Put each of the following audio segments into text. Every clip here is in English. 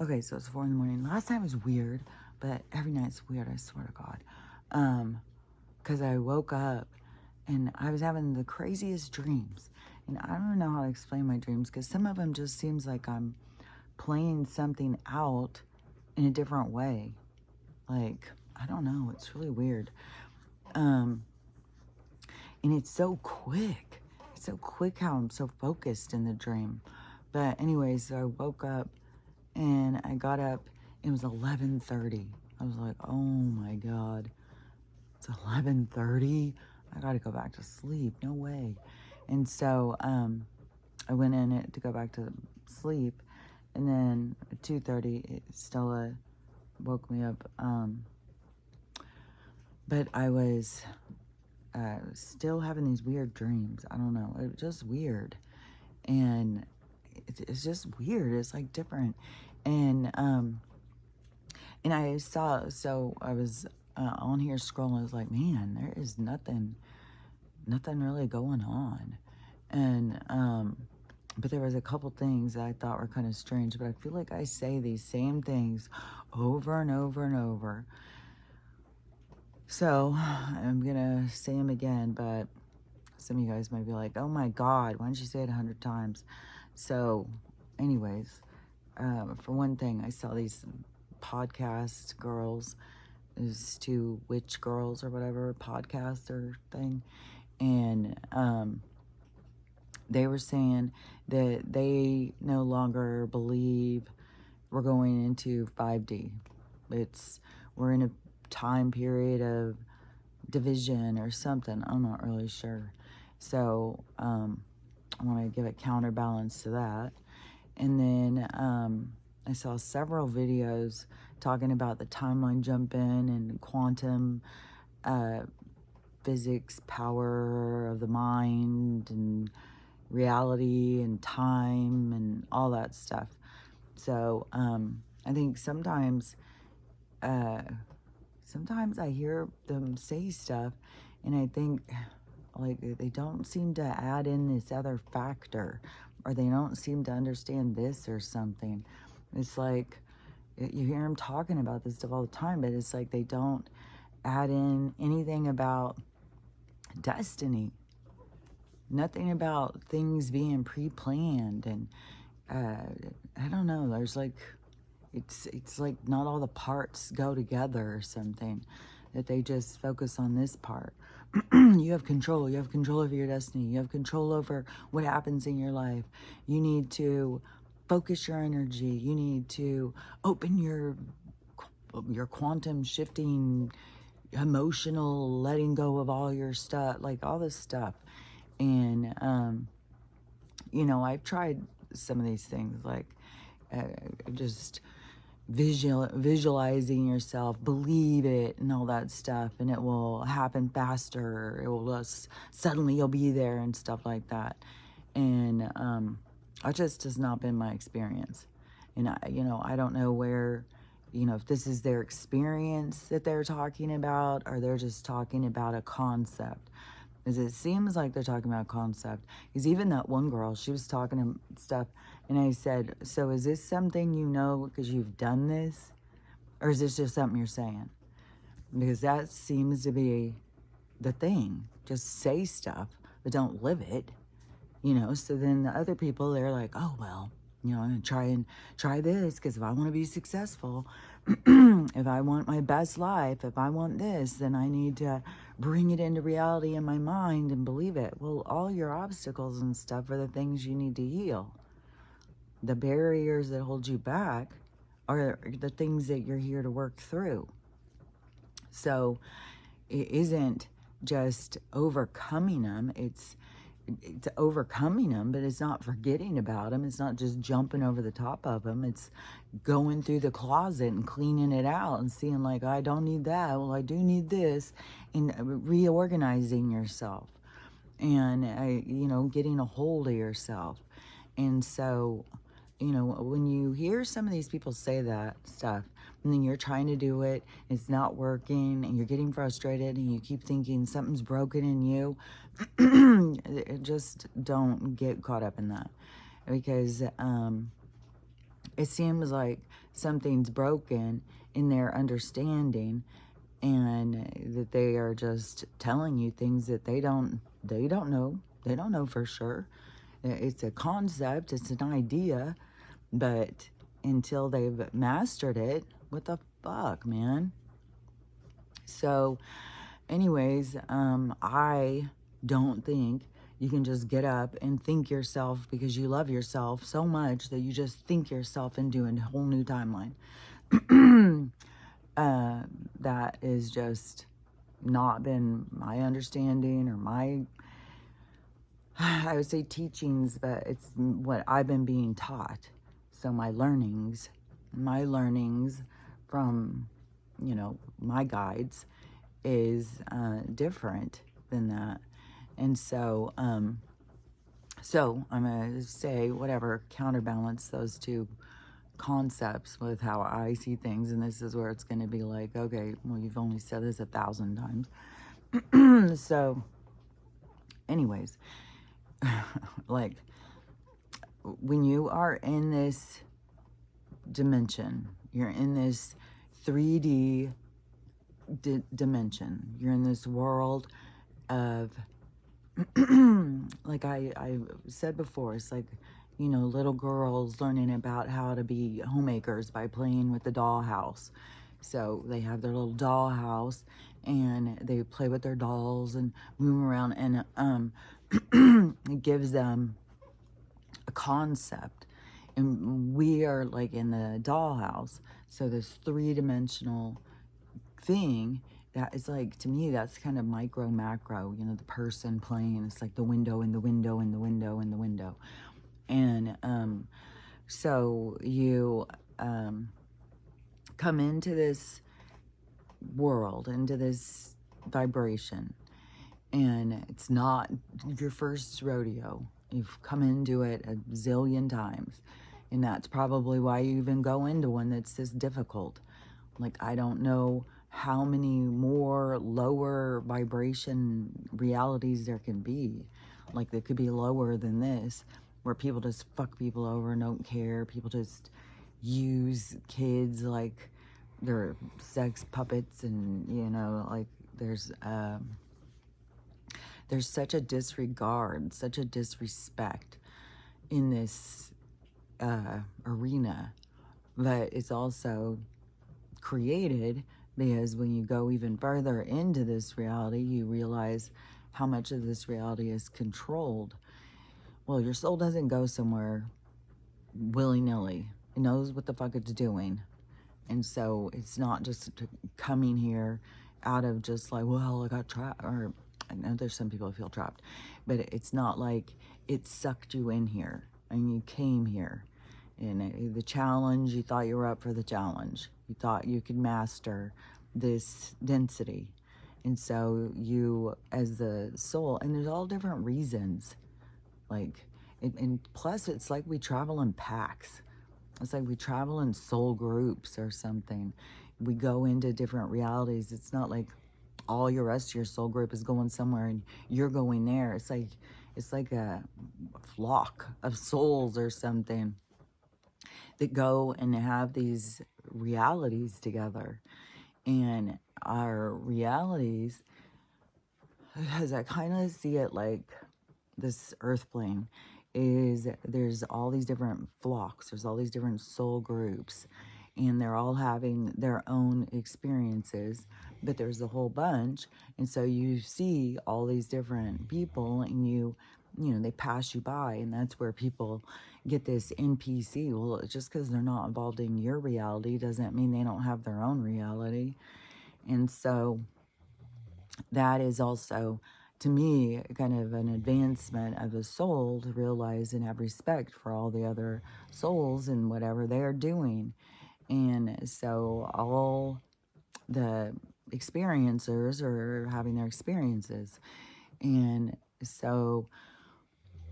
Okay, so it's 4 in the morning. Last night was weird, but every night's weird, I swear to God. Because I woke up and I was having the craziest dreams. And I don't know how to explain my dreams because some of them just seems like I'm playing something out in a different way. Like, I don't know, it's really weird. And it's so quick. It's so quick how I'm so focused in the dream. But anyways, so I woke up and I got up. It was 11:30. I was like, oh my God, it's 11:30. I got to go back to sleep. No way. And so I went in it to go back to sleep. And then at 2:30, Stella woke me up. But I was still having these weird dreams. I don't know. It was just weird. And it's just weird. It's like different. And I saw, so I was on here scrolling. I was like, man, there is nothing really going on. And but there was a couple things that I thought were kind of strange. But I feel like I say these same things over and over and over. So I'm gonna say them again, but some of you guys might be like, oh my God, why don't you say it 100 times? So anyways, for one thing, I saw these podcast girls, these two witch girls or whatever, podcaster thing. And they were saying that they no longer believe we're going into 5D. We're in a time period of division or something. I'm not really sure. So I want to give a counterbalance to that. And then I saw several videos talking about the timeline jumping and quantum physics, power of the mind, and reality and time and all that stuff. So I think sometimes I hear them say stuff and I think like they don't seem to add in this other factor, or they don't seem to understand this or something. It's like you hear them talking about this stuff all the time, but it's like they don't add in anything about destiny, nothing about things being pre-planned. And I don't know, there's like it's like not all the parts go together or something, that they just focus on this part. You have control over your destiny, you have control over what happens in your life. You need to focus your energy, you need to open your quantum shifting, emotional letting go of all your stuff, like all this stuff. And you know, I've tried some of these things, like just visualizing yourself, believe it, and all that stuff, and it will happen faster. It will just suddenly you'll be there and stuff like that. And that just has not been my experience. And I don't know where, if this is their experience that they're talking about, or they're just talking about a concept. Because it seems like they're talking about a concept. Because even that one girl, she was talking stuff, and I said, so is this something you know because you've done this? Or is this just something you're saying? Because that seems to be the thing. Just say stuff, but don't live it. So then the other people, they're like, oh, well, I'm going to try this because if I want to be successful, if I want my best life, if I want this, then I need to bring it into reality in my mind and believe it. Well, all your obstacles and stuff are the things you need to heal. The barriers that hold you back are the things that you're here to work through. So it isn't just overcoming them. It's overcoming them, but it's not forgetting about them. It's not just jumping over the top of them. It's going through the closet and cleaning it out and seeing like, I don't need that. Well, I do need this, and reorganizing yourself and, getting a hold of yourself. And so, when you hear some of these people say that stuff, and then you're trying to do it, it's not working, and you're getting frustrated, and you keep thinking something's broken in you, just don't get caught up in that. Because it seems like something's broken in their understanding, and that they are just telling you things that they don't know. They don't know for sure. It's a concept, it's an idea, but until they've mastered it, what the fuck, man? So anyways, I don't think you can just get up and think yourself, because you love yourself so much that you just think yourself into a whole new timeline. That is just not been my understanding or my, I would say teachings, but it's what I've been being taught. So my learnings from, you know, my guides is different than that. And so, so I'm going to say whatever, counterbalance those two concepts with how I see things. And this is where it's going to be like, okay, well, you've only said this 1,000 times. So anyways, like when you are in this dimension, you're in this 3D dimension, you're in this world of like I said before, it's like, you know, little girls learning about how to be homemakers by playing with the dollhouse. So they have their little dollhouse and they play with their dolls and move around, and it gives them a concept. And we are like in the dollhouse, so this 3-dimensional thing that is like, to me, that's kind of micro macro, you know, the person playing, it's like the window and the window and the window and the window. And so you come into this world, into this vibration, and it's not your first rodeo. You've come into it a zillion times, and that's probably why you even go into one that's this difficult. Like, I don't know how many more lower vibration realities there can be. Like, they could be lower than this, where people just fuck people over and don't care. People just use kids like they're sex puppets, and, you know, like there's such a disregard, such a disrespect in this arena, but it's also created because when you go even further into this reality, you realize how much of this reality is controlled. Well, your soul doesn't go somewhere willy-nilly. It knows what the fuck it's doing. And so it's not just coming here out of just like, well, I got trapped, or I know there's some people who feel trapped, but it's not like it sucked you in here and you came here. And the challenge, you thought you were up for the challenge. You thought you could master this density. And so you, as the soul, and there's all different reasons. Like, and plus it's like we travel in packs. It's like we travel in soul groups or something. We go into different realities. It's not like all your rest of your soul group is going somewhere and you're going there. It's like a flock of souls or something that go and have these realities together. And our realities, as I kind of see it, like this earth plane, is there's all these different flocks, there's all these different soul groups, and they're all having their own experiences, but there's a whole bunch. And so you see all these different people, and you know, they pass you by, and that's where people get this NPC. Well, just because they're not involved in your reality doesn't mean they don't have their own reality. And so that is also, to me, kind of an advancement of the soul to realize and have respect for all the other souls and whatever they're doing. And so all the experiencers are having their experiences. And so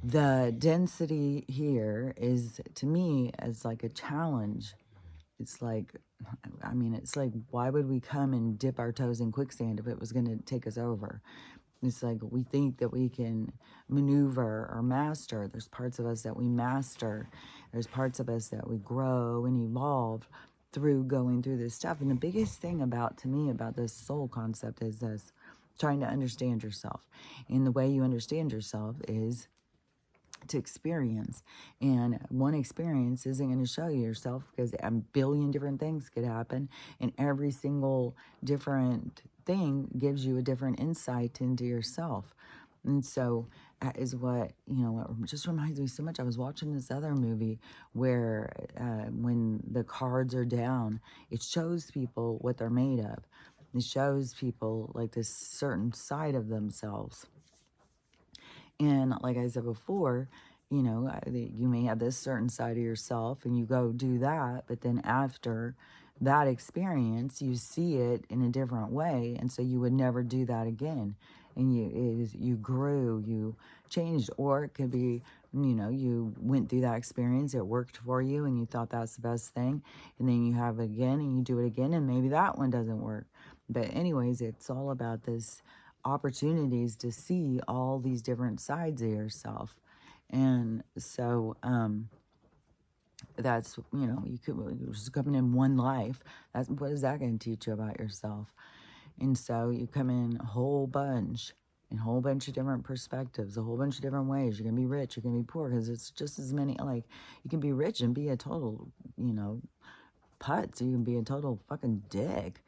the density here is, to me, as like a challenge. It's like, why would we come and dip our toes in quicksand if it was going to take us over? It's like we think that we can maneuver or master. There's parts of us that we master. There's parts of us that we grow and evolve through going through this stuff. And the biggest thing to me about this soul concept is this: trying to understand yourself. And the way you understand yourself is to experience. And one experience isn't going to show you yourself, because a billion different things could happen, and every single different thing gives you a different insight into yourself. And so that is what, it just reminds me so much. I was watching this other movie where when the cards are down, it shows people what they're made of. It shows people like this certain side of themselves. And like I said before, you may have this certain side of yourself and you go do that, but then after that experience, you see it in a different way. And so you would never do that again. And you grew, you changed. Or it could be, you went through that experience, it worked for you, and you thought that's the best thing. And then you have it again and you do it again, and maybe that one doesn't work. But anyways, it's all about this opportunities to see all these different sides of yourself. And so that's, you could just coming in one life. What is that going to teach you about yourself? And so you come in a whole bunch of different perspectives, a whole bunch of different ways. You're going to be rich, you're going to be poor, because it's just as many, like, you can be rich and be a total, putz. You can be a total fucking dick.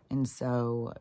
And so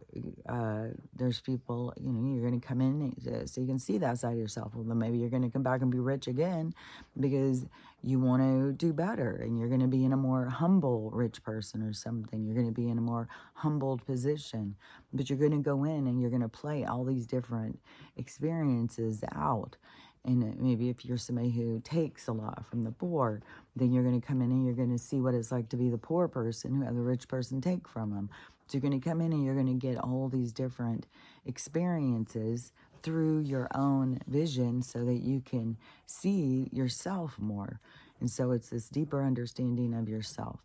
there's people, you're going to come in so you can see that side of yourself. Well, then maybe you're going to come back and be rich again because you want to do better, and you're going to be in a more humble rich person or something. You're going to be in a more humbled position, but you're going to go in and you're going to play all these different experiences out. And maybe if you're somebody who takes a lot from the poor, then you're going to come in and you're going to see what it's like to be the poor person who had the rich person take from them. So you're going to come in and you're going to get all these different experiences through your own vision so that you can see yourself more. And so it's this deeper understanding of yourself.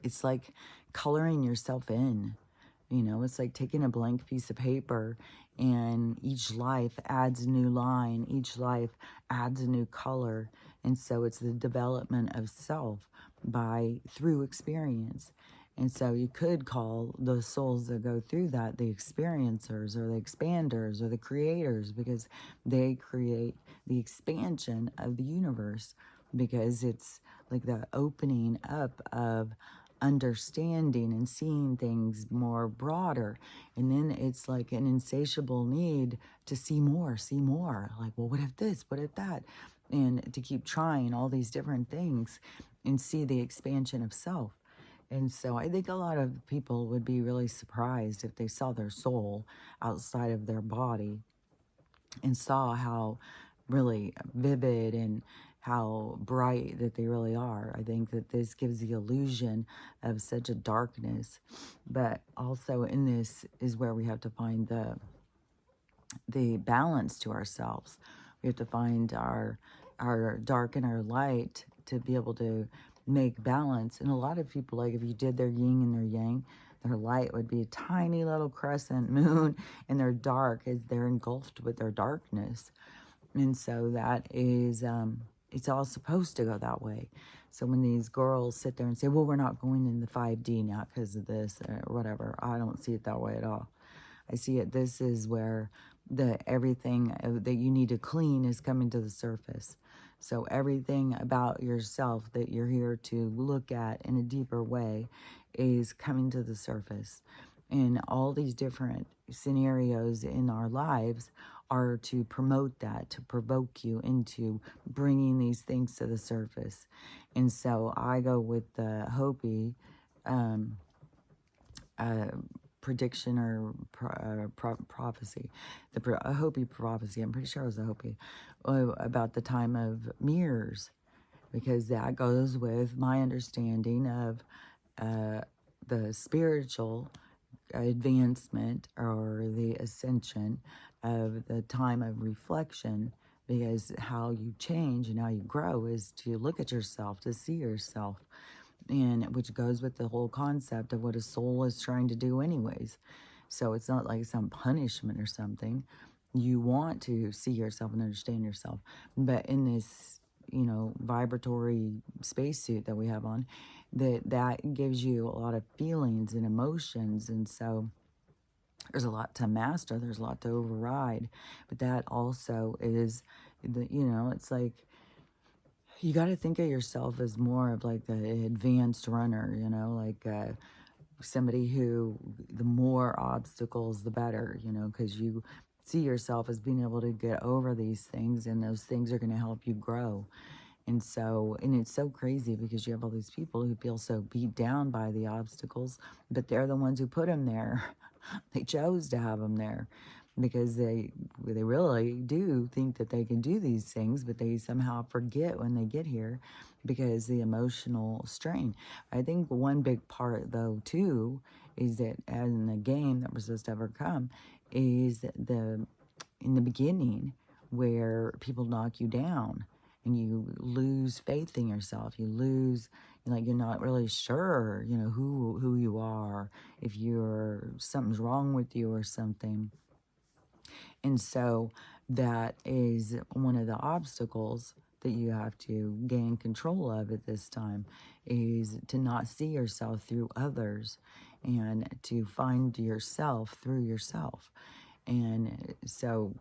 It's like coloring yourself in. It's like taking a blank piece of paper, and each life adds a new line. Each life adds a new color. And so it's the development of self through experience. And so you could call those souls that go through that the experiencers or the expanders or the creators, because they create the expansion of the universe, because it's like the opening up of understanding and seeing things more broader. And then it's like an insatiable need to see more. Like, well, what if this? What if that? And to keep trying all these different things and see the expansion of self. And so I think a lot of people would be really surprised if they saw their soul outside of their body and saw how really vivid and how bright that they really are. I think that this gives the illusion of such a darkness. But also in this is where we have to find the balance to ourselves. We have to find our dark and our light to be able to make balance. And a lot of people, like if you did their yin and their yang, their light would be a tiny little crescent moon, and their dark is they're engulfed with their darkness. And so that is, it's all supposed to go that way. So when these girls sit there and say, well, we're not going in the 5D now because of this or whatever, I don't see it that way at all. I see it, this is where everything that you need to clean is coming to the surface. So everything about yourself that you're here to look at in a deeper way is coming to the surface. And all these different scenarios in our lives are to promote that, to provoke you into bringing these things to the surface. And so I go with the Hopi prediction or prophecy, a Hopi prophecy. I'm pretty sure it was a Hopi, about the time of mirrors, because that goes with my understanding of the spiritual advancement or the ascension of the time of reflection, because how you change and how you grow is to look at yourself, to see yourself, and which goes with the whole concept of what a soul is trying to do anyways. So it's not like some punishment or something. You want to see yourself and understand yourself. But in this, vibratory spacesuit that we have on, that gives you a lot of feelings and emotions. And so there's a lot to master, there's a lot to override. But that also is, it's like, you got to think of yourself as more of like the advanced runner, like somebody who, the more obstacles, the better, because you see yourself as being able to get over these things, and those things are going to help you grow. And so, and it's so crazy because you have all these people who feel so beat down by the obstacles, but they're the ones who put them there. They chose to have them there because they really do think that they can do these things, but they somehow forget when they get here because the emotional strain. I think one big part, though, too, is that in the game that we're supposed to overcome is in the beginning where people knock you down and you lose faith in yourself. You lose, you're not really sure, who you are, if something's wrong with you or something. And so that is one of the obstacles that you have to gain control of at this time, is to not see yourself through others and to find yourself through yourself. And so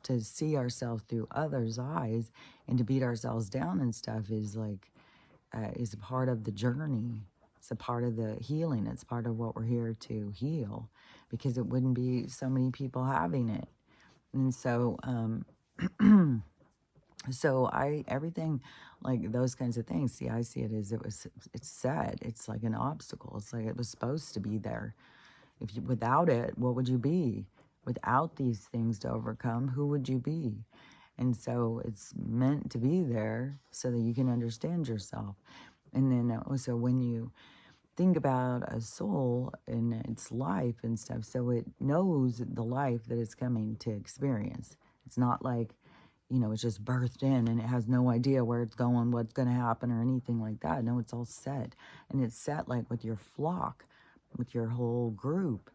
to see ourselves through others' eyes and to beat ourselves down and stuff is like, is a part of the journey. It's a part of the healing. It's part of what we're here to heal, because it wouldn't be so many people having it. And so, everything like those kinds of things, see, I see it as it's sad. It's like an obstacle. It's like it was supposed to be there. Without it, what would you be? Without these things to overcome, who would you be? And so it's meant to be there so that you can understand yourself. And then also when you think about a soul and its life and stuff, so it knows the life that it's coming to experience. It's not like, it's just birthed in and it has no idea where it's going, what's going to happen or anything like that. No, it's all set. And it's set like with your flock, with your whole group.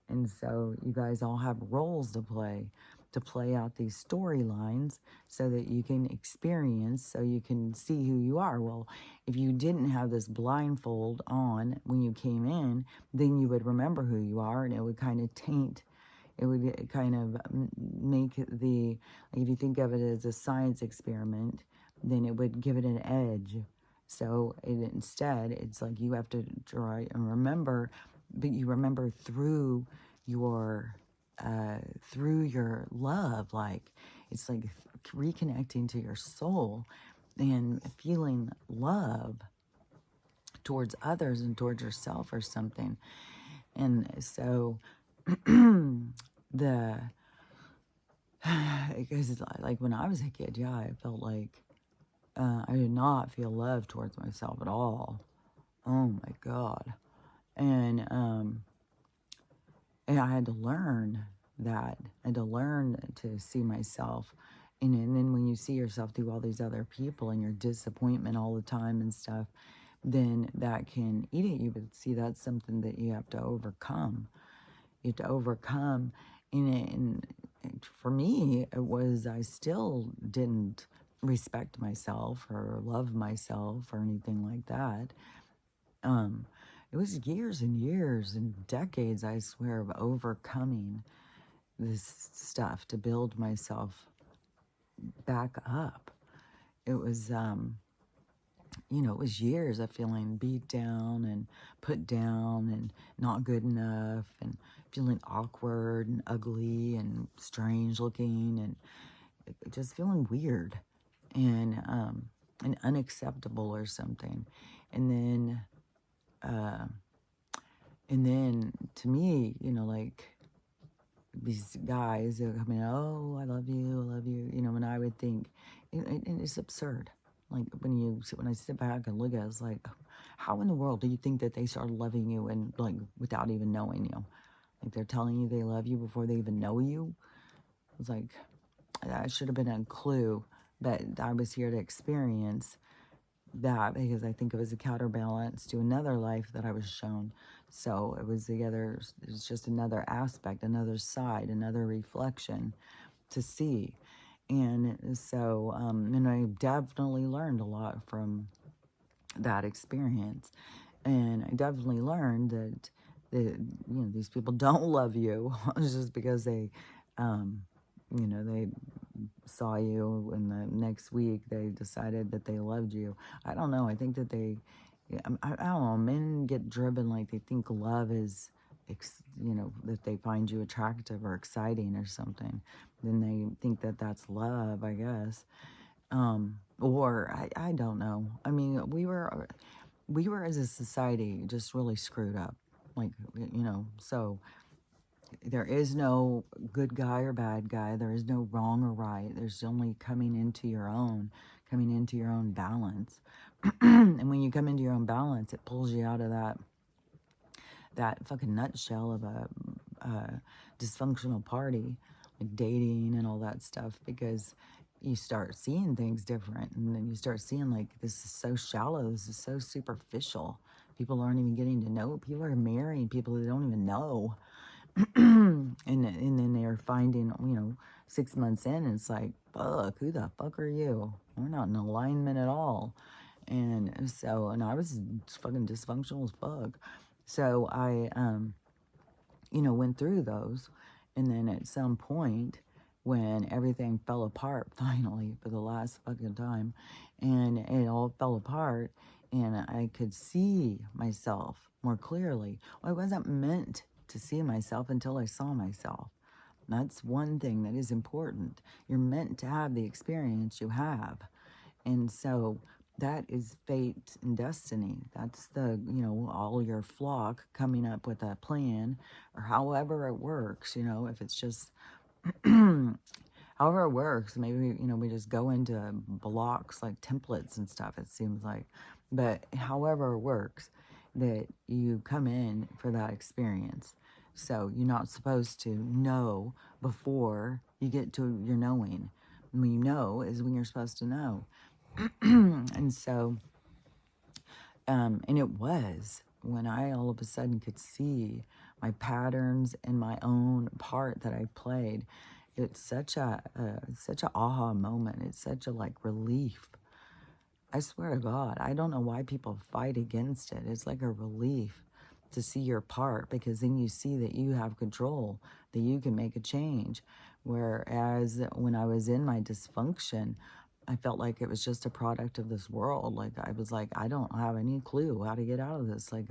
And so you guys all have roles to play out these storylines so that you can experience, so you can see who you are. Well, if you didn't have this blindfold on when you came in, then you would remember who you are, and it would kind of taint, it would kind of make like if you think of it as a science experiment, then it would give it an edge. So instead, it's like you have to try and remember, but you remember through your love. Like it's like reconnecting to your soul and feeling love towards others and towards yourself or something. And so because like when I was a kid, yeah, I felt like I did not feel love towards myself at all. Oh my God. And I had to learn that. I had to learn to see myself. And then when you see yourself through all these other people and your disappointment all the time and stuff, then that can eat at you. But see, that's something that you have to overcome. You have to overcome. And for me, it was, I still didn't respect myself or love myself or anything like that. It was years and years and decades, I swear, of overcoming this stuff to build myself back up. It was, it was years of feeling beat down and put down and not good enough and feeling awkward and ugly and strange looking and just feeling weird and unacceptable or something. And then to me, like these guys that come in, oh, I love you, and I would think, and it's absurd. Like when I sit back and look at it, it's like, how in the world do you think that they started loving you and like without even knowing you? Like they're telling you they love you before they even know you? It's like, that should have been a clue, but I was here to experience that because I think it was a counterbalance to another life that I was shown. So it was it's just another aspect, another side, another reflection to see. And so, and I definitely learned a lot from that experience. And I definitely learned that these people don't love you just because they, they saw you and the next week they decided that they loved you. I don't know. I think that I don't know. Men get driven like they think love is, that they find you attractive or exciting or something. Then they think that that's love, I guess. Or I don't know. I mean, we were as a society just really screwed up. Like, so there is no good guy or bad guy. There is no wrong or right. There's only coming into your own balance. And when you come into your own balance, it pulls you out of that fucking nutshell of a dysfunctional party, like dating and all that stuff, because you start seeing things different, and then you start seeing like this is so shallow, this is so superficial. People aren't even getting to know. People are marrying people they don't even know. and then they're finding, 6 months in, and it's like, fuck, who the fuck are you? We're not in alignment at all. And so, and I was fucking dysfunctional as fuck. So I, went through those. And then at some point, when everything fell apart finally for the last fucking time, and it all fell apart, and I could see myself more clearly. Well, I wasn't meant to see myself until I saw myself. That's one thing that is important. You're meant to have the experience you have. And so that is fate and destiny. That's all your flock coming up with a plan, or however it works, if it's just, however it works, maybe, we just go into blocks like templates and stuff, it seems like. But however it works, that you come in for that experience. So you're not supposed to know before you get to your knowing. When you know is when you're supposed to know. And so, and it was when I all of a sudden could see my patterns and my own part that I played. It's such a aha moment. It's such a relief. I swear to God, I don't know why people fight against it. It's like a relief to see your part, because then you see that you have control, that you can make a change. Whereas when I was in my dysfunction, I felt like it was just a product of this world. Like I was like, I don't have any clue how to get out of this. Like,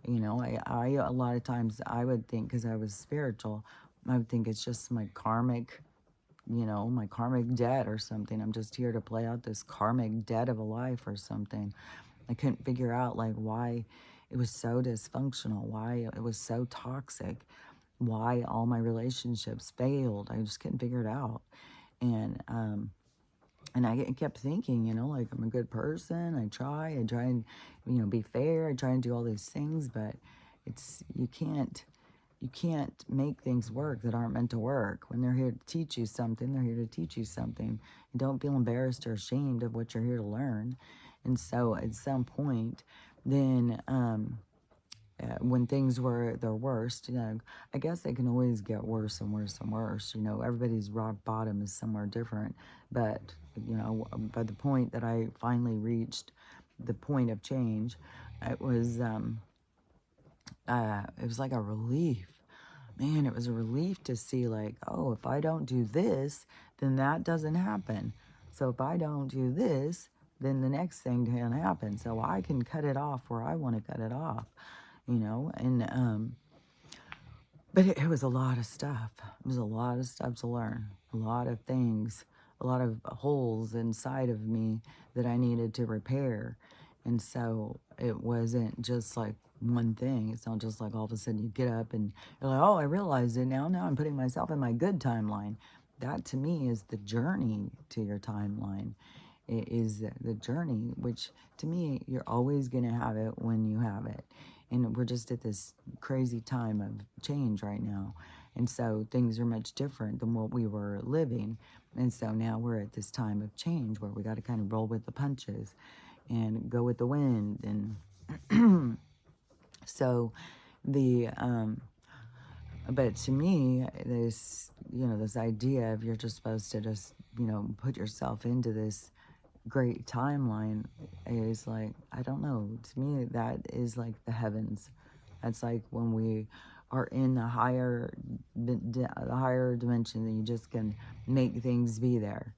I a lot of times I would think, because I was spiritual, I would think it's just my karmic debt or something. I'm just here to play out this karmic debt of a life or something. I couldn't figure out why it was so dysfunctional, why it was so toxic, why all my relationships failed. I just couldn't figure it out. And I kept thinking, I'm a good person. I try and, be fair. I try and do all these things, but you can't make things work that aren't meant to work. When they're here to teach you something, they're here to teach you something. You don't feel embarrassed or ashamed of what you're here to learn. And so at some point, then, when things were at their worst, I guess they can always get worse and worse and worse. Everybody's rock bottom is somewhere different. But, by the point that I finally reached the point of change, it was like a relief. Man, it was a relief to see oh, if I don't do this, then that doesn't happen. So if I don't do this, then the next thing can happen. So I can cut it off where I want to cut it off, and but it was a lot of stuff. It was a lot of stuff to learn, a lot of things, a lot of holes inside of me that I needed to repair. And so it wasn't just one thing. It's not just all of a sudden you get up and you're like, oh, I realized it now. Now I'm putting myself in my good timeline. That to me is the journey to your timeline. It is the journey, which to me, you're always going to have it when you have it. And we're just at this crazy time of change right now. And so things are much different than what we were living. And so now we're at this time of change where we got to kind of roll with the punches. and go with the wind. And so the but to me, this, this idea of you're just supposed to just, put yourself into this great timeline is like, I don't know. To me, that is like the heavens. That's like when we are in the higher dimension, that you just can make things be there.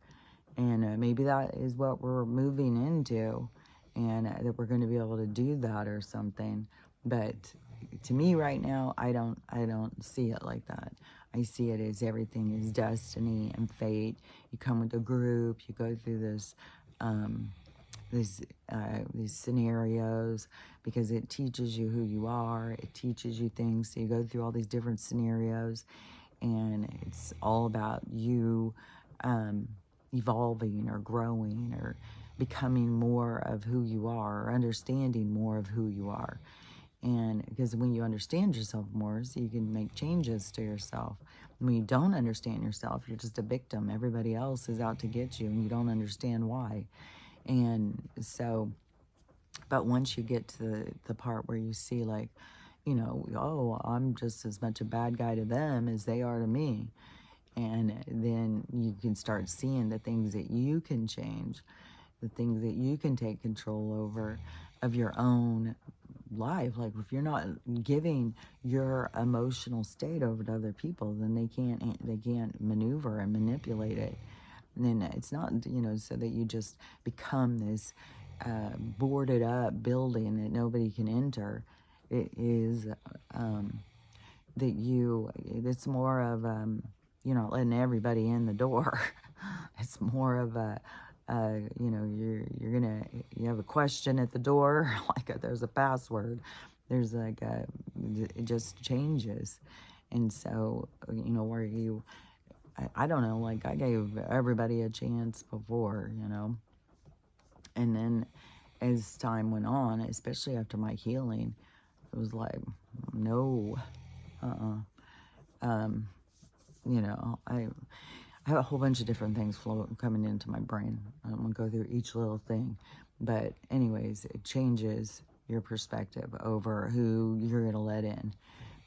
And maybe that is what we're moving into, and that we're going to be able to do that or something. But to me right now, I don't see it like that. I see it as everything is destiny and fate. You come with a group, you go through these scenarios, because it teaches you who you are. It teaches you things. So you go through all these different scenarios, and it's all about you evolving or growing or becoming more of who you are, or understanding more of who you are. And because when you understand yourself more, so you can make changes to yourself. When you don't understand yourself, you're just a victim. Everybody else is out to get you, and you don't understand why. And so, but once you get to the part where you see, like, oh, I'm just as much a bad guy to them as they are to me. And then you can start seeing the things that you can change, the things that you can take control over of your own life. Like, if you're not giving your emotional state over to other people, then they can't maneuver and manipulate it. And then it's not, so that you just become this boarded up building that nobody can enter. It is it's more of, you're not letting everybody in the door. It's more of you have a question at the door, like there's a password. There's like it just changes. And so, where I don't know, like I gave everybody a chance before, and then as time went on, especially after my healing, it was like, no, I have a whole bunch of different things coming into my brain. I'm going to go through each little thing. But anyways, it changes your perspective over who you're going to let in,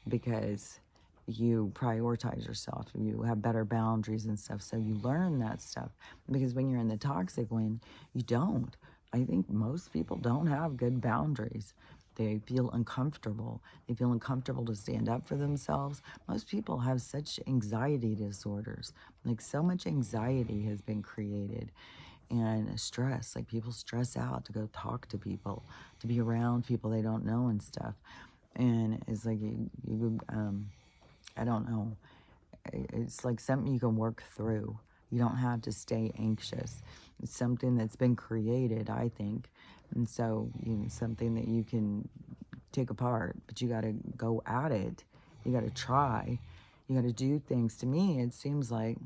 because you prioritize yourself. You have better boundaries and stuff. So you learn that stuff. Because when you're in the toxic one, you don't. I think most people don't have good boundaries. They feel uncomfortable. They feel uncomfortable to stand up for themselves. Most people have such anxiety disorders. Like, so much anxiety has been created, and stress. Like, people stress out to go talk to people, to be around people they don't know and stuff. And it's like, I don't know. It's like something you can work through. You don't have to stay anxious. It's something that's been created, I think. And so, something that you can take apart, but you got to go at it. You got to try. You got to do things. To me, it seems like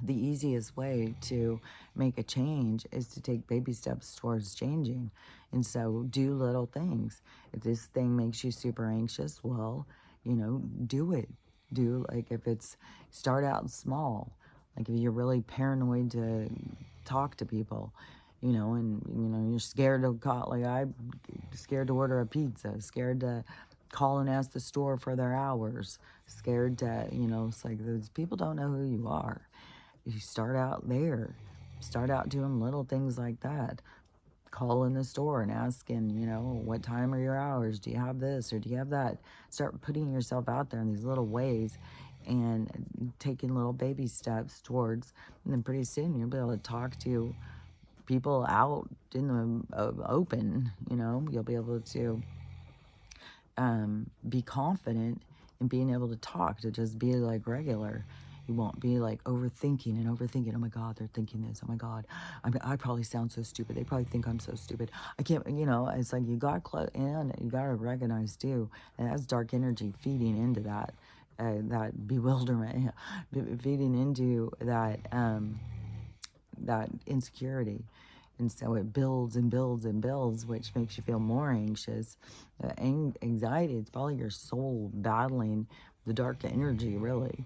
the easiest way to make a change is to take baby steps towards changing. And so do little things. If this thing makes you super anxious, well, do it. If it's, start out small. Like, if you're really paranoid to talk to people, and you're scared to call, like I'm scared to order a pizza, scared to call and ask the store for their hours, scared to, it's like, those people don't know who you are. You start out there, start out doing little things like that. Call in the store and asking, what time are your hours? Do you have this or do you have that? Start putting yourself out there in these little ways and taking little baby steps towards, and then pretty soon you'll be able to talk to people out in the open. You'll be able to be confident in being able to talk, to just be like regular. You won't be like overthinking. Oh my God, they're thinking this. Oh my God, I probably sound so stupid. They probably think I'm so stupid. I can't, it's like you got and you got to recognize too, and that's dark energy feeding into that, that bewilderment, feeding into that, that insecurity. And so it builds and builds and builds, which makes you feel more anxious. Anxiety, it's probably your soul battling the dark energy, really.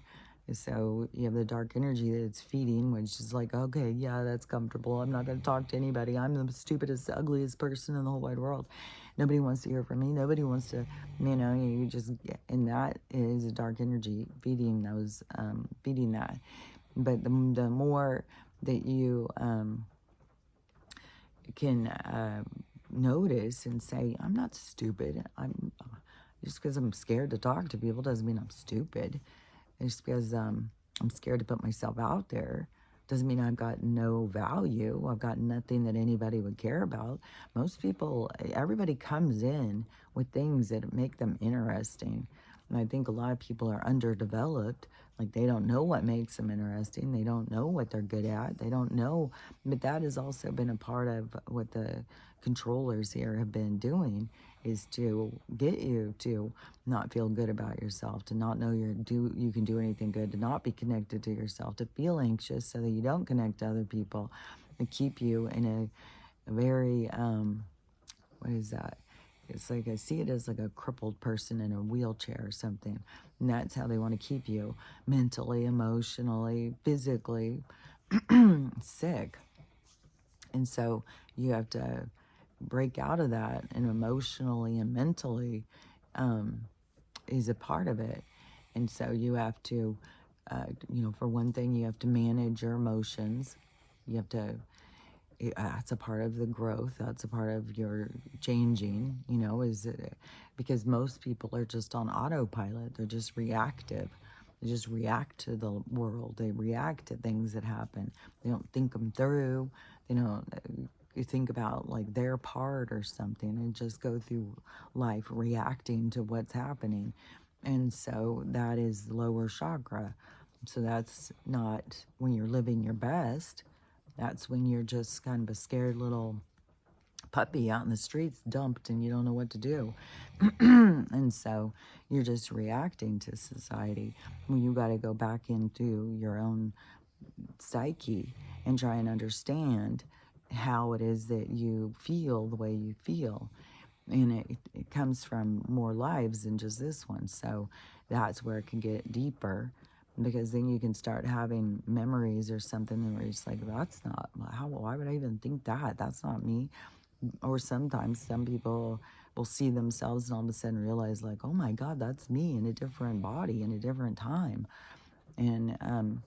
So you have the dark energy that it's feeding, which is like, okay, yeah, that's comfortable. I'm not going to talk to anybody. I'm the stupidest, ugliest person in the whole wide world. Nobody wants to hear from me. Nobody wants to, you just, and that is a dark energy feeding those, feeding that. But the more that you can notice and say, I'm not stupid. Just because I'm scared to talk to people doesn't mean I'm stupid. Just because I'm scared to put myself out there doesn't mean I've got no value. I've got nothing that anybody would care about. Most people, everybody comes in with things that make them interesting. And I think a lot of people are underdeveloped. Like, they don't know what makes them interesting. They don't know what they're good at. They don't know. But that has also been a part of what the controllers here have been doing, is to get you to not feel good about yourself, to not know you can do anything good, to not be connected to yourself, to feel anxious so that you don't connect to other people, to keep you in a very, what is that? It's like, I see it as like a crippled person in a wheelchair or something. And that's how they want to keep you mentally, emotionally, physically sick. And so you have to break out of that, and emotionally and mentally is a part of it. And so you have to, for one thing, you have to manage your emotions. You have to, that's a part of the growth. That's a part of your changing, because most people are just on autopilot. They're just reactive. They just react to the world. They react to things that happen. They don't think them through. You think about like their part or something, and just go through life reacting to what's happening. And so that is lower chakra. So that's not when you're living your best. That's when you're just kind of a scared little puppy out in the streets, dumped, and you don't know what to do. And so you're just reacting to society. When you got to go back into your own psyche and try and understand how it is that you feel the way you feel. And it comes from more lives than just this one. So that's where it can get deeper, because then you can start having memories or something, and where you're just like, that's not, why would I even think that? That's not me. Or sometimes some people will see themselves and all of a sudden realize, like, oh my God, that's me in a different body, in a different time. And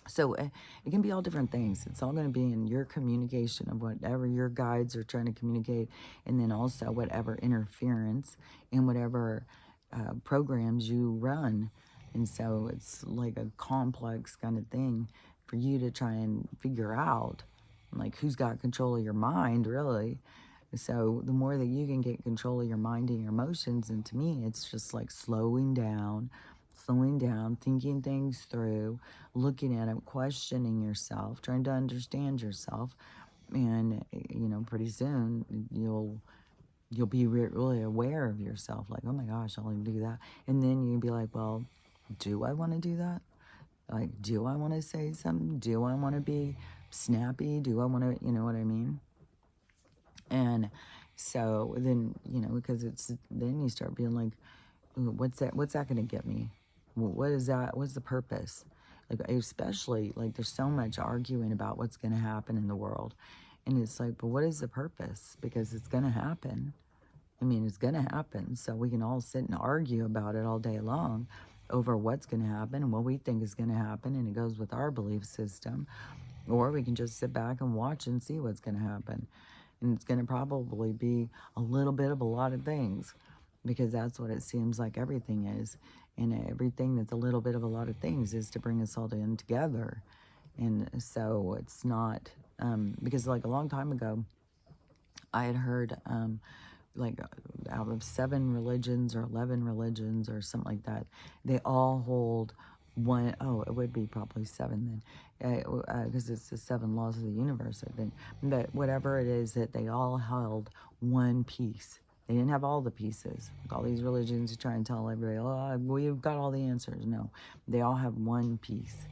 so it can be all different things. It's all going to be in your communication of whatever your guides are trying to communicate, and then also whatever interference and whatever programs you run. And so it's like a complex kind of thing for you to try and figure out, like, who's got control of your mind, really. So the more that you can get control of your mind and your emotions, and to me, it's just like slowing down, thinking things through, looking at it, questioning yourself, trying to understand yourself. And, pretty soon you'll be really aware of yourself. Like, oh my gosh, I'll even do that. And then you'll be like, well, do I want to do that? Like, do I want to say something? Do I want to be snappy? Do I want to, you know what I mean? And so then, because then you start being like, what's that going to get me? What is that? What's the purpose? Like, especially, like, there's so much arguing about what's going to happen in the world. And it's like, but what is the purpose? Because it's going to happen. I mean, it's going to happen. So we can all sit and argue about it all day long over what's going to happen and what we think is going to happen. And it goes with our belief system. Or we can just sit back and watch and see what's going to happen. And it's going to probably be a little bit of a lot of things, because that's what it seems like everything is. And everything that's a little bit of a lot of things is to bring us all in together. And so it's not, because like a long time ago, I had heard, like, out of 7 religions or 11 religions or something like that, they all hold one, it would be probably 7 then, because it's the 7 laws of the universe, I think. But whatever it is, that they all held one piece. They didn't have all the pieces. Like all these religions, you try and tell everybody, oh, we've got all the answers. No, they all have one piece.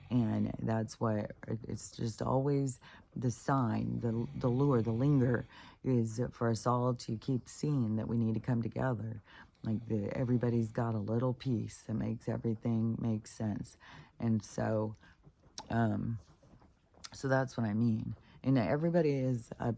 And that's what, it's just always the sign, the lure, the linger is for us all to keep seeing that we need to come together. Like everybody's got a little piece that makes everything make sense. And um, so that's what I mean. And everybody is a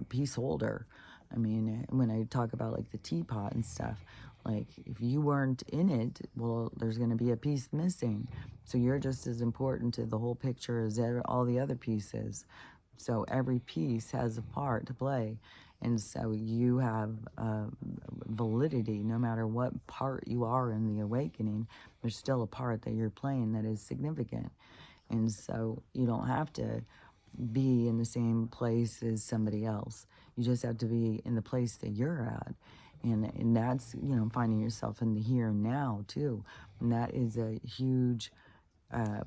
piece holder. I mean, when I talk about like the teapot and stuff, like if you weren't in it, well, there's going to be a piece missing. So you're just as important to the whole picture as all the other pieces. So every piece has a part to play. And so you have validity no matter what part you are in the awakening. There's still a part that you're playing that is significant. And so you don't have to be in the same place as somebody else. You just have to be in the place that you're at. And that's, finding yourself in the here and now too. And that is a huge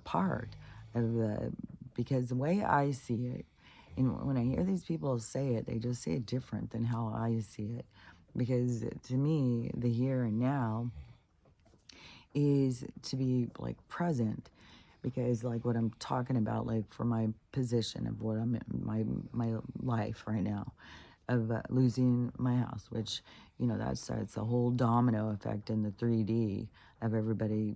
part of because the way I see it, and when I hear these people say it, they just say it different than how I see it. Because to me, the here and now is to be like present, because like what I'm talking about, like for my position of what I'm in my life right now, of losing my house, which that starts a whole domino effect in the 3D of everybody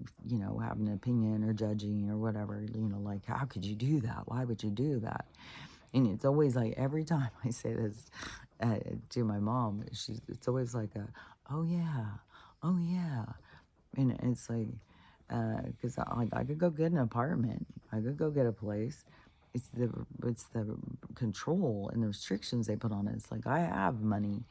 having an opinion or judging or whatever, like how could you do that, why would you do that? And it's always like every time I say this to my mom, it's always like oh yeah, oh yeah. And it's like, because I could go get an apartment, I could go get a place. It's the control and the restrictions they put on it. It's like I have money.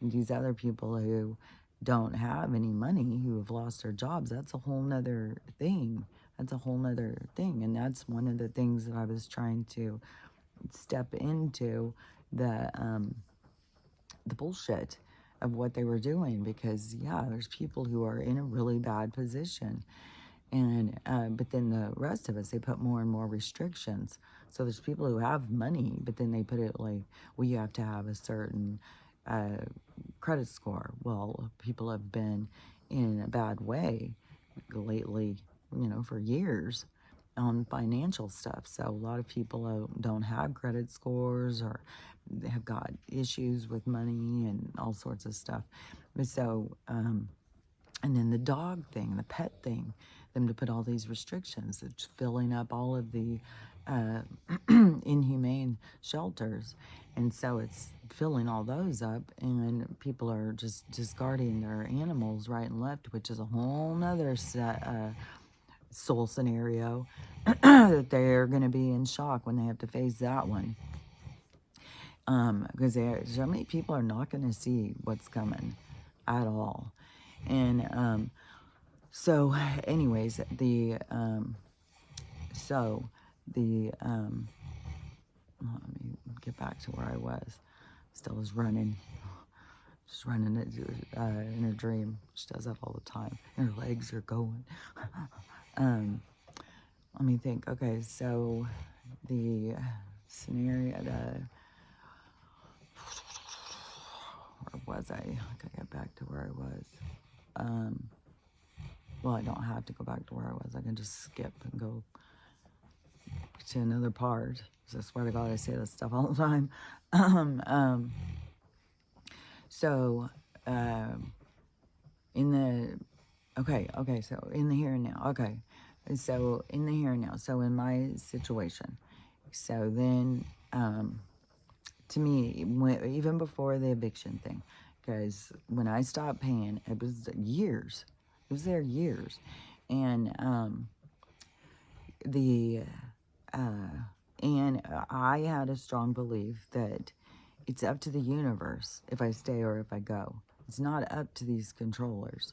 These other people who don't have any money, who have lost their jobs, that's a whole nother thing. That's a whole nother thing. And that's one of the things that I was trying to step into, the bullshit of what they were doing, because yeah, there's people who are in a really bad position, and but then the rest of us, they put more and more restrictions. So there's people who have money, but then they put it like, well, you have to have a certain credit score. Well, people have been in a bad way lately, for years, on financial stuff. So a lot of people don't have credit scores, or they have got issues with money and all sorts of stuff. So, and then the dog thing, the pet thing, them to put all these restrictions. It's filling up all of the inhumane shelters. And so it's filling all those up, and people are just discarding their animals right and left, which is a whole nother soul scenario that they're going to be in shock when they have to face that one. Because so many people are not going to see what's coming at all. And so anyways, let me get back to where I was. Still is running. Just running in her dream. She does that all the time. And her legs are going. Let me think. Okay, so the scenario, where was I? I gotta get back to where I was. Well, I don't have to go back to where I was. I can just skip and go to another part. So I swear to God, I say this stuff all the time. So, in the, okay, so in the here and now, okay. So, in the here and now, so in my situation, so then, to me, even before the eviction thing, because when I stopped paying, it was years. It was there years. And, and I had a strong belief that it's up to the universe if I stay or if I go. It's not up to these controllers.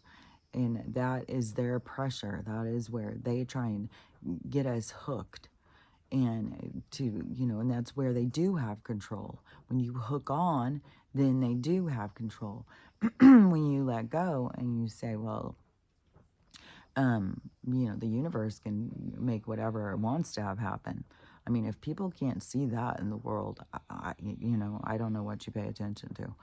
And that is their pressure. That is where they try and get us hooked. And and that's where they do have control. When you hook on, then they do have control. When you let go and you say, well, the universe can make whatever it wants to have happen. I mean, if people can't see that in the world, I don't know what you pay attention to.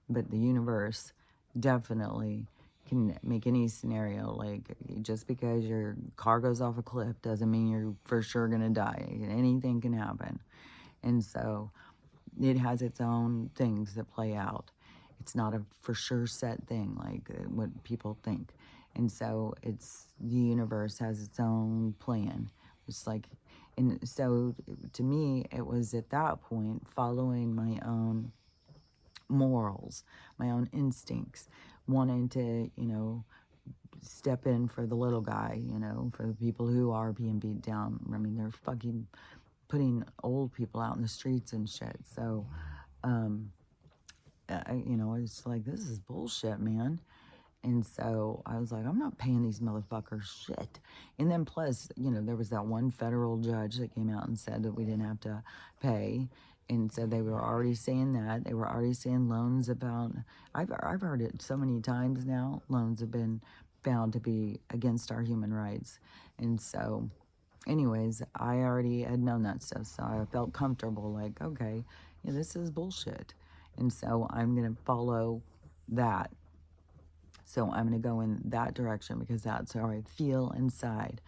But the universe definitely can make any scenario. Like, just because your car goes off a cliff doesn't mean you're for sure going to die. Anything can happen. And so it has its own things that play out. It's not a for sure set thing like what people think. And so the universe has its own plan. It's like, and so to me, it was at that point following my own morals, my own instincts, wanting to, step in for the little guy, for the people who are being beat down. I mean, they're fucking putting old people out in the streets and shit. So, it's like, this is bullshit, man. And so I was like, I'm not paying these motherfuckers shit. And then plus, there was that one federal judge that came out and said that we didn't have to pay. And so they were already saying that. They were already saying loans about, I've heard it so many times now, loans have been found to be against our human rights. And so, anyways, I already had known that stuff. So I felt comfortable, like, okay, this is bullshit. And so I'm going to follow that. So I'm going to go in that direction because that's how I feel inside.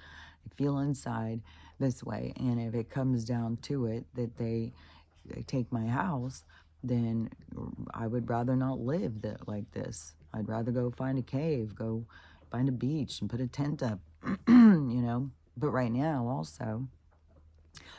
I feel inside this way. And if it comes down to it that they take my house, then I would rather not live like this. I'd rather go find a cave, go find a beach and put a tent up, But right now also,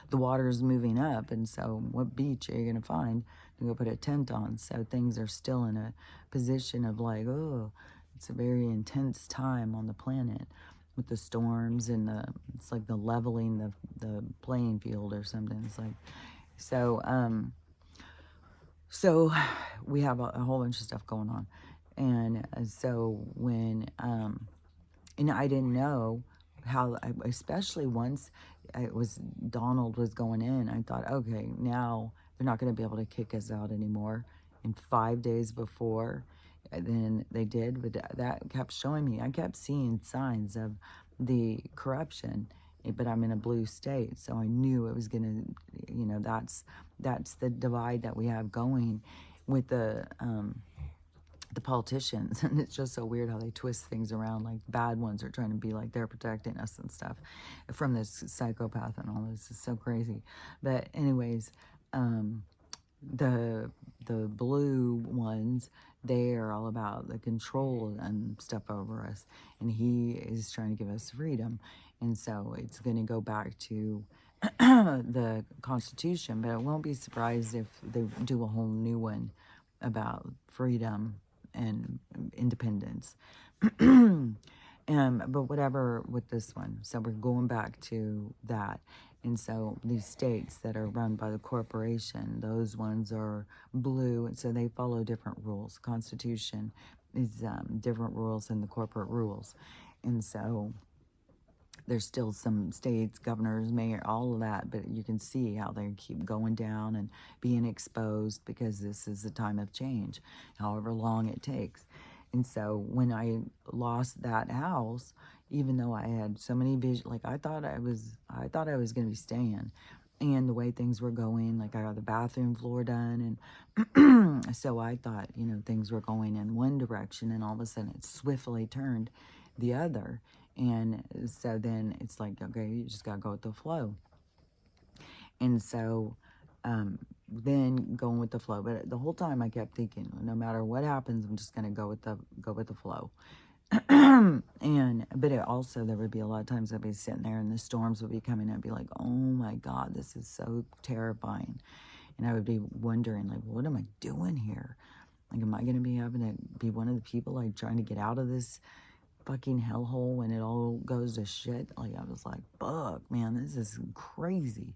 the water is moving up. And so what beach are you going to find to go put a tent on? So things are still in a position of like, oh, it's a very intense time on the planet with the storms and it's like the leveling the playing field or something. It's like, so we have a whole bunch of stuff going on. And so when, and I didn't know how, especially once Donald was going in, I thought, okay, now they're not going to be able to kick us out anymore. And 5 days before, then they did, but that kept showing me, I kept seeing signs of the corruption, but I'm in a blue state, so I knew it was going to, that's the divide that we have going with the politicians. And it's just so weird how they twist things around, like bad ones are trying to be like they're protecting us and stuff from this psychopath and all this. Is so crazy. But anyways, the blue ones, they are all about the control and stuff over us, and he is trying to give us freedom. And so it's going to go back to the Constitution, but I won't be surprised if they do a whole new one about freedom and independence. But whatever with this one. So we're going back to that. And so these states that are run by the corporation, those ones are blue. And so they follow different rules. Constitution is different rules than the corporate rules. And so there's still some states, governors, mayor, all of that, but you can see how they keep going down and being exposed because this is a time of change, however long it takes. And so when I lost that house, even though I had so many visions, like I thought I was going to be staying, and the way things were going, like I got the bathroom floor done, and so I thought, things were going in one direction, and all of a sudden it swiftly turned the other. And so then it's like, okay, you just got to go with the flow. And so then going with the flow. But the whole time I kept thinking, no matter what happens, I'm just going to go with the flow. But it also, there would be a lot of times I'd be sitting there and the storms would be coming and I'd be like, oh my God, this is so terrifying. And I would be wondering, like, what am I doing here? Like, am I going to be having to be one of the people, like, trying to get out of this fucking hellhole when it all goes to shit? Like, I was like, fuck, man, this is crazy.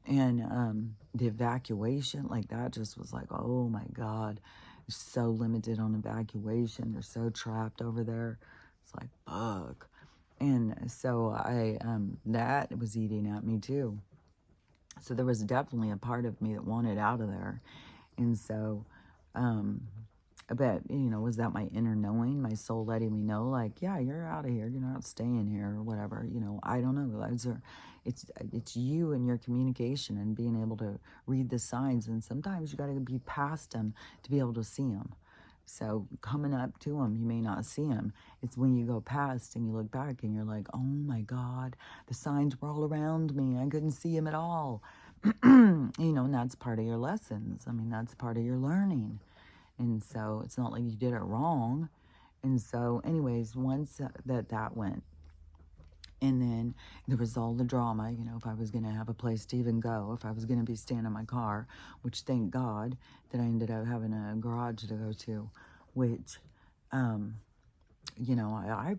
And the evacuation, like, that just was like, oh my God, so limited on evacuation. They're so trapped over there. It's like, fuck. And so that was eating at me too. So there was definitely a part of me that wanted out of there. And so, but, was that my inner knowing, my soul letting me know, like, yeah, you're out of here, you're not staying here, or whatever, I don't know. It's you and your communication and being able to read the signs, and sometimes you got to be past them to be able to see them. So coming up to them, you may not see them. It's when you go past and you look back and you're like, oh my God, the signs were all around me, I couldn't see them at all. And that's part of your lessons. I mean, that's part of your learning. And so it's not like you did it wrong. And so anyways, once that went, and then there was all the drama, if I was going to have a place to even go, if I was going to be staying in my car, which thank God that I ended up having a garage to go to, which, I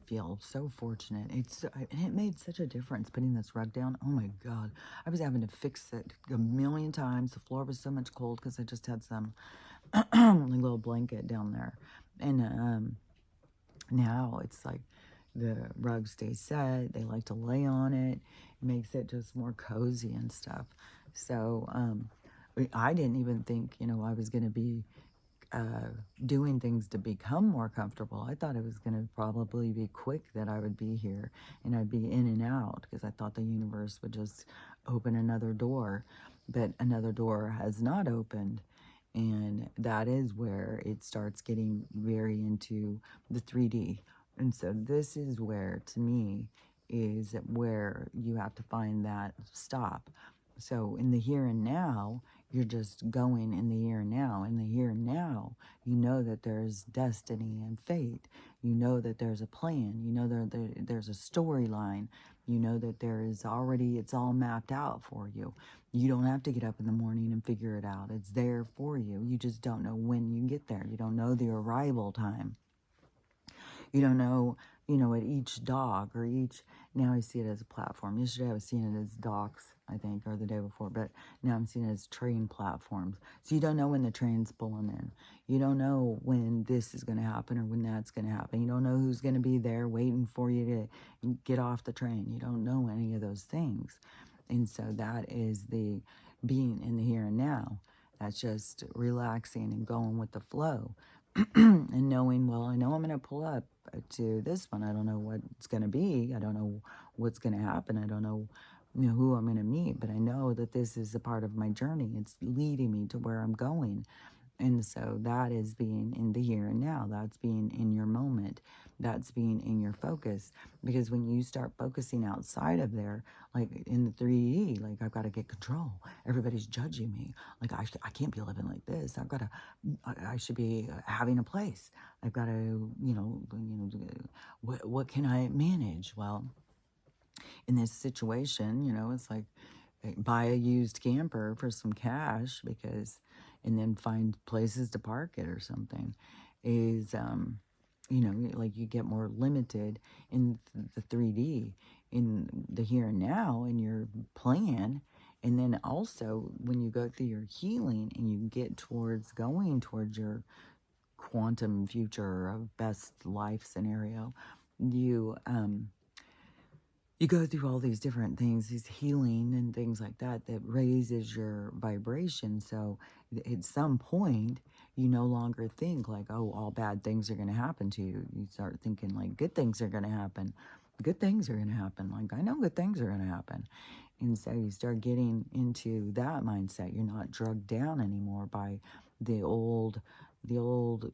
feel so fortunate. It made such a difference putting this rug down. Oh my God. I was having to fix it a million times. The floor was so much cold because I just had some little blanket down there. And now it's like the rug stays set. They like to lay on it. It makes it just more cozy and stuff. So I didn't even think, I was going to be doing things to become more comfortable. I thought it was going to probably be quick that I would be here and I'd be in and out, because I thought the universe would just open another door. But another door has not opened. And that is where it starts getting very into the 3D. And so this is where, to me, is where you have to find that stop. So in the here and now, you're just going in the here and now. In the here and now, you know that there's destiny and fate. You know that there's a plan. You know there's a storyline. You know that it's all mapped out for you. You don't have to get up in the morning and figure it out. It's there for you. You just don't know when you get there. You don't know the arrival time. You don't know, at each dock or now I see it as a platform. Yesterday I was seeing it as docks, I think, or the day before, but now I'm seeing it as train platforms. So you don't know when the train's pulling in. You don't know when this is going to happen or when that's going to happen. You don't know who's going to be there waiting for you to get off the train. You don't know any of those things. And so that is the being in the here and now. That's just relaxing and going with the flow. And knowing, well, I know I'm going to pull up to this one. I don't know what it's going to be. I don't know what's going to happen. I don't know, who I'm going to meet, but I know that this is a part of my journey. It's leading me to where I'm going. And so that is being in the here and now. That's being in your moment. That's being in your focus. Because when you start focusing outside of there, like in the 3D, like I've got to get control. Everybody's judging me. Like I can't be living like this. I should be having a place. I've got to, what can I manage? Well, in this situation, it's like buy a used camper for some cash, and then find places to park it or something, is, like you get more limited in the 3D, in the here and now, in your plan. And then also when you go through your healing and you get going towards your quantum future of best life scenario, you go through all these different things, these healing and things like that raises your vibration. So at some point, you no longer think like, oh, all bad things are going to happen to you. You start thinking like good things are going to happen. Good things are going to happen. Like, I know good things are going to happen. And so you start getting into that mindset. You're not drugged down anymore by the old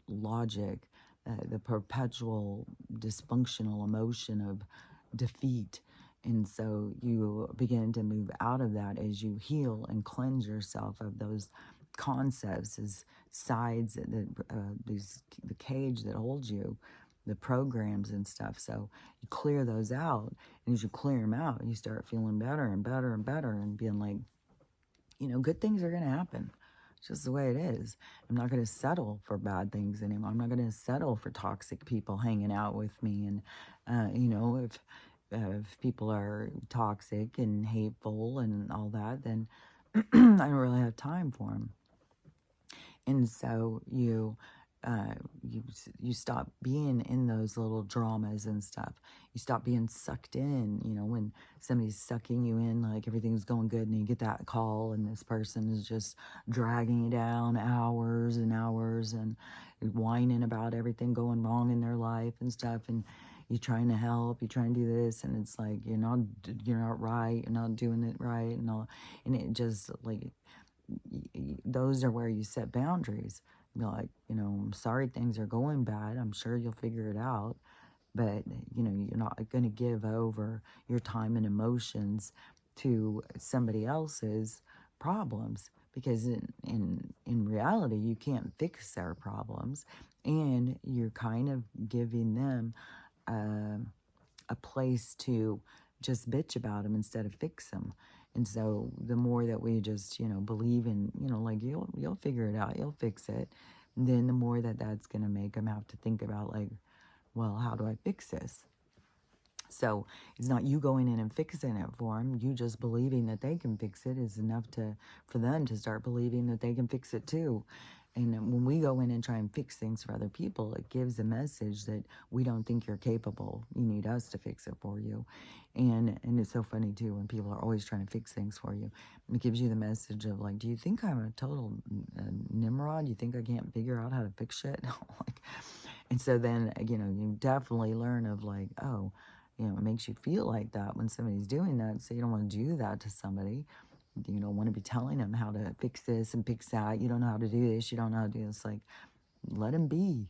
logic, the perpetual dysfunctional emotion of defeat. And so you begin to move out of that as you heal and cleanse yourself of those concepts as sides that the cage that holds you, the programs and stuff. So you clear those out, and as you clear them out, you start feeling better and better and better, and being like, good things are going to happen. It's just the way it is. I'm not going to settle for bad things anymore. I'm not going to settle for toxic people hanging out with me. And, if people are toxic and hateful and all that, then I don't really have time for them. And so you stop being in those little dramas and stuff. You stop being sucked in, when somebody's sucking you in, like everything's going good, and you get that call and this person is just dragging you down hours and hours and whining about everything going wrong in their life and stuff. And you're trying to help, you're trying to do this, and it's like, you're not right, you're not doing it right, and all. And it just, like, those are where you set boundaries. Be like, I'm sorry things are going bad. I'm sure you'll figure it out. But, you're not going to give over your time and emotions to somebody else's problems, because in reality, you can't fix their problems, and you're kind of giving them a place to just bitch about them instead of fix them. And so the more that we just, believe in, like you'll figure it out, you'll fix it, then the more that that's going to make them have to think about, like, well, how do I fix this? So it's not you going in and fixing it for them. You just believing that they can fix it is enough for them to start believing that they can fix it too. And when we go in and try and fix things for other people, it gives a message that we don't think you're capable. You need us to fix it for you. And it's so funny too when people are always trying to fix things for you. It gives you the message of, like, do you think I'm a total Nimrod? You think I can't figure out how to fix shit? Like, and so then, you definitely learn of, like, oh, it makes you feel like that when somebody's doing that. So you don't want to do that to somebody. You don't want to be telling them how to fix this and fix that. You don't know how to do this. You don't know how to do this. Like, let them be.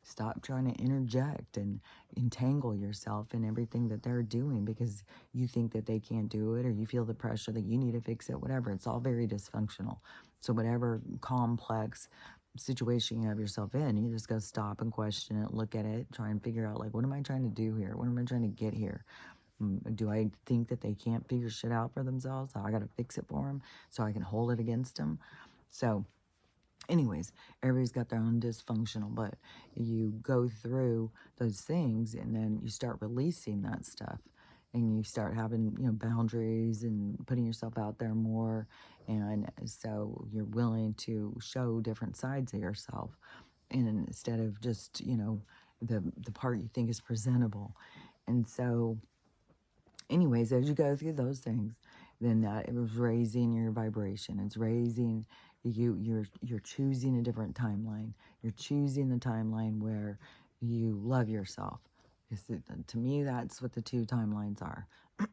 Stop trying to interject and entangle yourself in everything that they're doing because you think that they can't do it, or you feel the pressure that you need to fix it, whatever. It's all very dysfunctional. So whatever complex situation you have yourself in, you just got to stop and question it, look at it, try and figure out, like, what am I trying to do here? What am I trying to get here? Do I think that they can't figure shit out for themselves? So I got to fix it for them so I can hold it against them. So anyways, everybody's got their own dysfunctional, but you go through those things and then you start releasing that stuff. And you start having, boundaries and putting yourself out there more. And so you're willing to show different sides of yourself. And instead of just, the part you think is presentable. And so, anyways, as you go through those things, then that it was raising your vibration. It's raising you're choosing a different timeline. You're choosing the timeline where you love yourself. To me, that's what the two timelines are.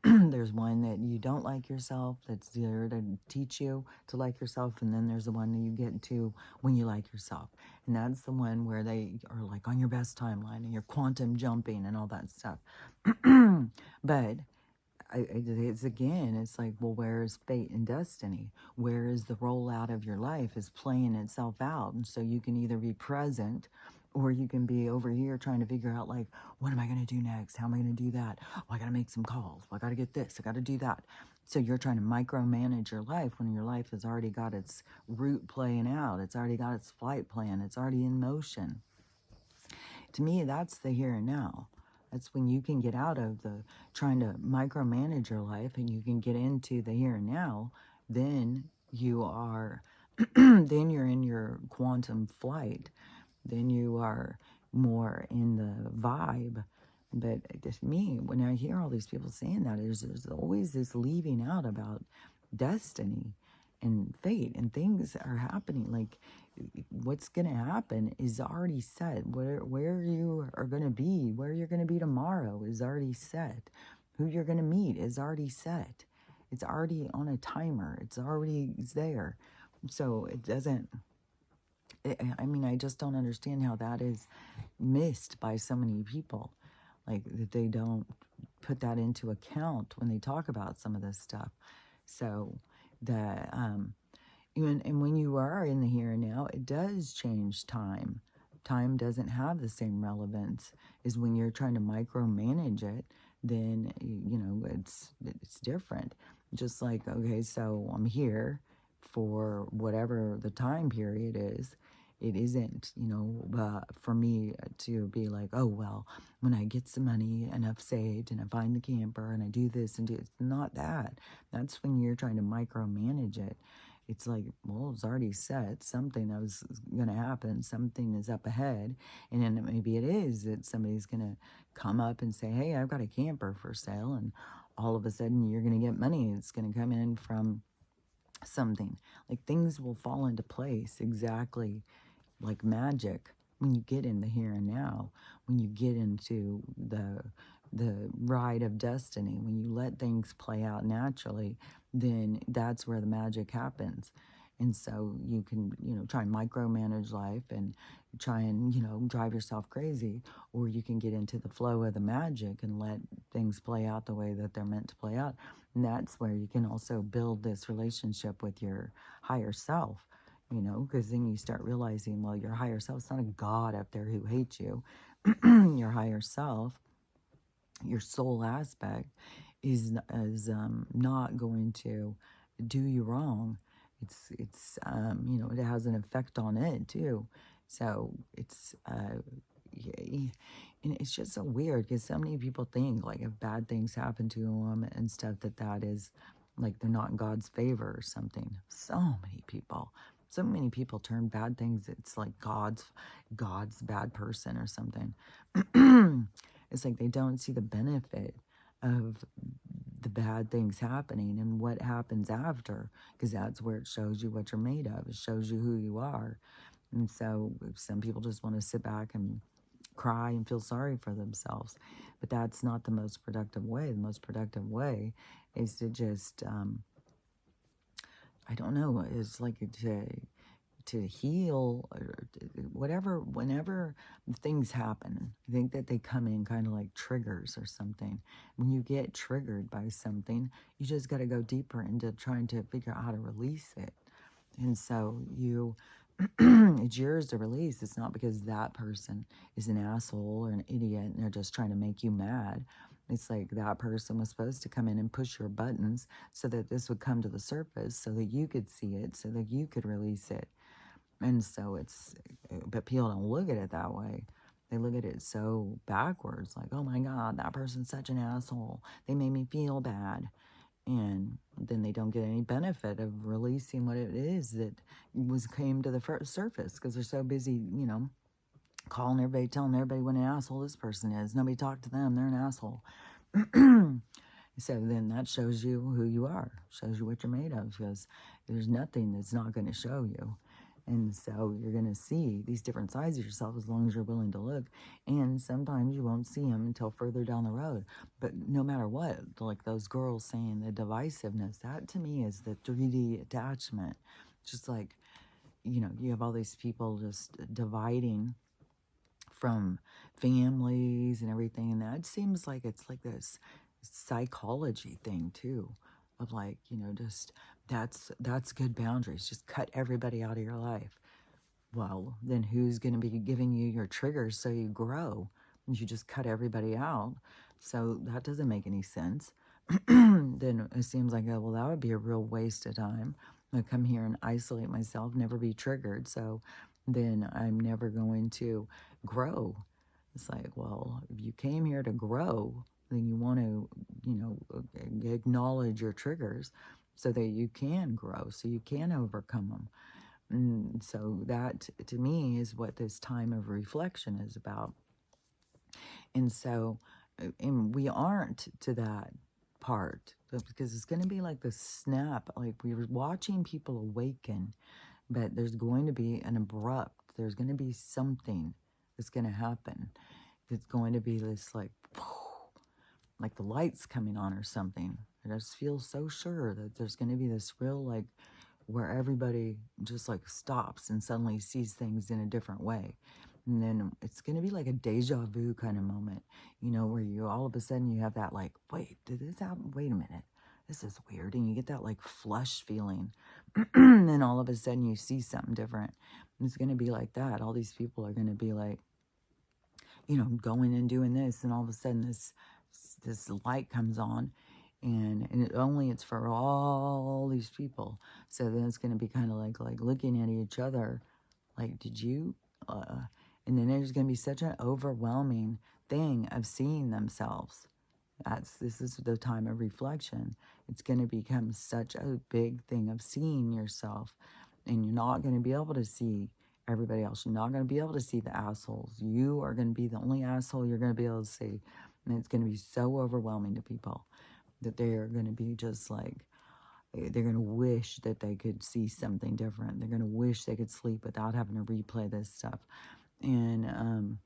There's one that you don't like yourself, that's there to teach you to like yourself, and then there's the one that you get to when you like yourself. And that's the one where they are like on your best timeline and you're quantum jumping and all that stuff. But it's like, well, where is fate and destiny? Where is the rollout of your life is playing itself out? And so you can either be present, or you can be over here trying to figure out, like, what am I going to do next? How am I going to do that? Oh, I got to make some calls. I got to get this. I got to do that. So you're trying to micromanage your life when your life has already got its route playing out. It's already got its flight plan. It's already in motion. To me, that's the here and now. That's when you can get out of the trying to micromanage your life and you can get into the here and now. Then you are, then you're in your quantum flight. Then you are more in the vibe. But just me, when I hear all these people saying that, there's always this leaving out about destiny and fate, and things are happening. Like, what's going to happen is already set. Where you are going to be, where you're going to be tomorrow is already set. Who you're going to meet is already set. It's already on a timer. It's there. So it doesn't, I just don't understand how that is missed by so many people. Like, that they don't put that into account when they talk about some of this stuff. So that, and when you are in the here and now, it does change time. Time doesn't have the same relevance as when you're trying to micromanage it. Then, it's different. Just like, okay, so I'm here for whatever the time period is. It isn't, for me to be like, oh, well, when I get some money enough saved and I find the camper and I do this and do, it's not that. That's when you're trying to micromanage it. It's like, well, it's already set. Something that was going to happen. Something is up ahead. And then maybe it is that somebody's going to come up and say, hey, I've got a camper for sale. And all of a sudden you're going to get money. It's going to come in from something. Like, things will fall into place exactly like magic when you get in the here and now, when you get into the ride of destiny, when you let things play out naturally, then that's where the magic happens. And so you can, try and micromanage life and try and, drive yourself crazy, or you can get into the flow of the magic and let things play out the way that they're meant to play out. And that's where you can also build this relationship with your higher self, because then you start realizing, well, your higher self is not a God up there who hates you. Your higher self, your soul aspect, is not going to do you wrong. It has an effect on it too. So and it's just so weird because so many people think like if bad things happen to them and stuff that is like they're not in God's favor or something. So many people turn bad things. It's like God's bad person or something. It's like they don't see the benefit of the bad things happening and what happens after, because that's where it shows you what you're made of. It shows you who you are. And so some people just want to sit back and cry and feel sorry for themselves, but that's not the most productive way. The most productive way is to just I don't know, is like to heal or whatever. Whenever things happen, I think that they come in kind of like triggers or something. When you get triggered by something, you just got to go deeper into trying to figure out how to release it. And so it's yours to release. It's not because that person is an asshole or an idiot and they're just trying to make you mad. It's like that person was supposed to come in and push your buttons so that this would come to the surface so that you could see it, so that you could release it. And so but people don't look at it that way. They look at it so backwards, like, oh my God, that person's such an asshole. They made me feel bad. And then they don't get any benefit of releasing what it is that came to the surface because they're so busy, calling everybody, telling everybody what an asshole this person is. Nobody talked to them. They're an asshole. So then that shows you who you are, shows you what you're made of, because there's nothing that's not going to show you. And so you're going to see these different sides of yourself as long as you're willing to look. And sometimes you won't see them until further down the road. But no matter what, like those girls saying the divisiveness, that to me is the 3D attachment. Just like, you have all these people just dividing from families and everything. And that seems like it's like this psychology thing too, of like, just that's good boundaries. Just cut everybody out of your life. Well, then who's going to be giving you your triggers so you grow? You just cut everybody out. So that doesn't make any sense. Then it seems like, oh, well, that would be a real waste of time. I come here and isolate myself, never be triggered. So then I'm never going to grow. It's like, well, if you came here to grow, then you want to, acknowledge your triggers so that you can grow, so you can overcome them. And so that, to me, is what this time of reflection is about. And so, and we aren't to that part, because it's going to be like the snap, like we're watching people awaken, but there's going to be there's going to be something that's going to happen. It's going to be this like the lights coming on or something. I just feel so sure that there's going to be this real, like, where everybody just like stops and suddenly sees things in a different way. And then it's going to be like a deja vu kind of moment, where you all of a sudden you have that like, wait, did this happen? Wait a minute. This is weird. And you get that like flush feeling. And then all of a sudden you see something different. And it's going to be like that. All these people are going to be like, going and doing this. And all of a sudden this light comes on. And it's for all these people. So then it's going to be kind of like looking at each other, like, did you? And then there's going to be such an overwhelming thing of seeing themselves. This is the time of reflection. It's going to become such a big thing of seeing yourself, and you're not going to be able to see everybody else. You're not going to be able to see the assholes. You are going to be the only asshole you're going to be able to see, and it's going to be so overwhelming to people that they are going to be just like, they're going to wish that they could see something different. They're going to wish they could sleep without having to replay this stuff. And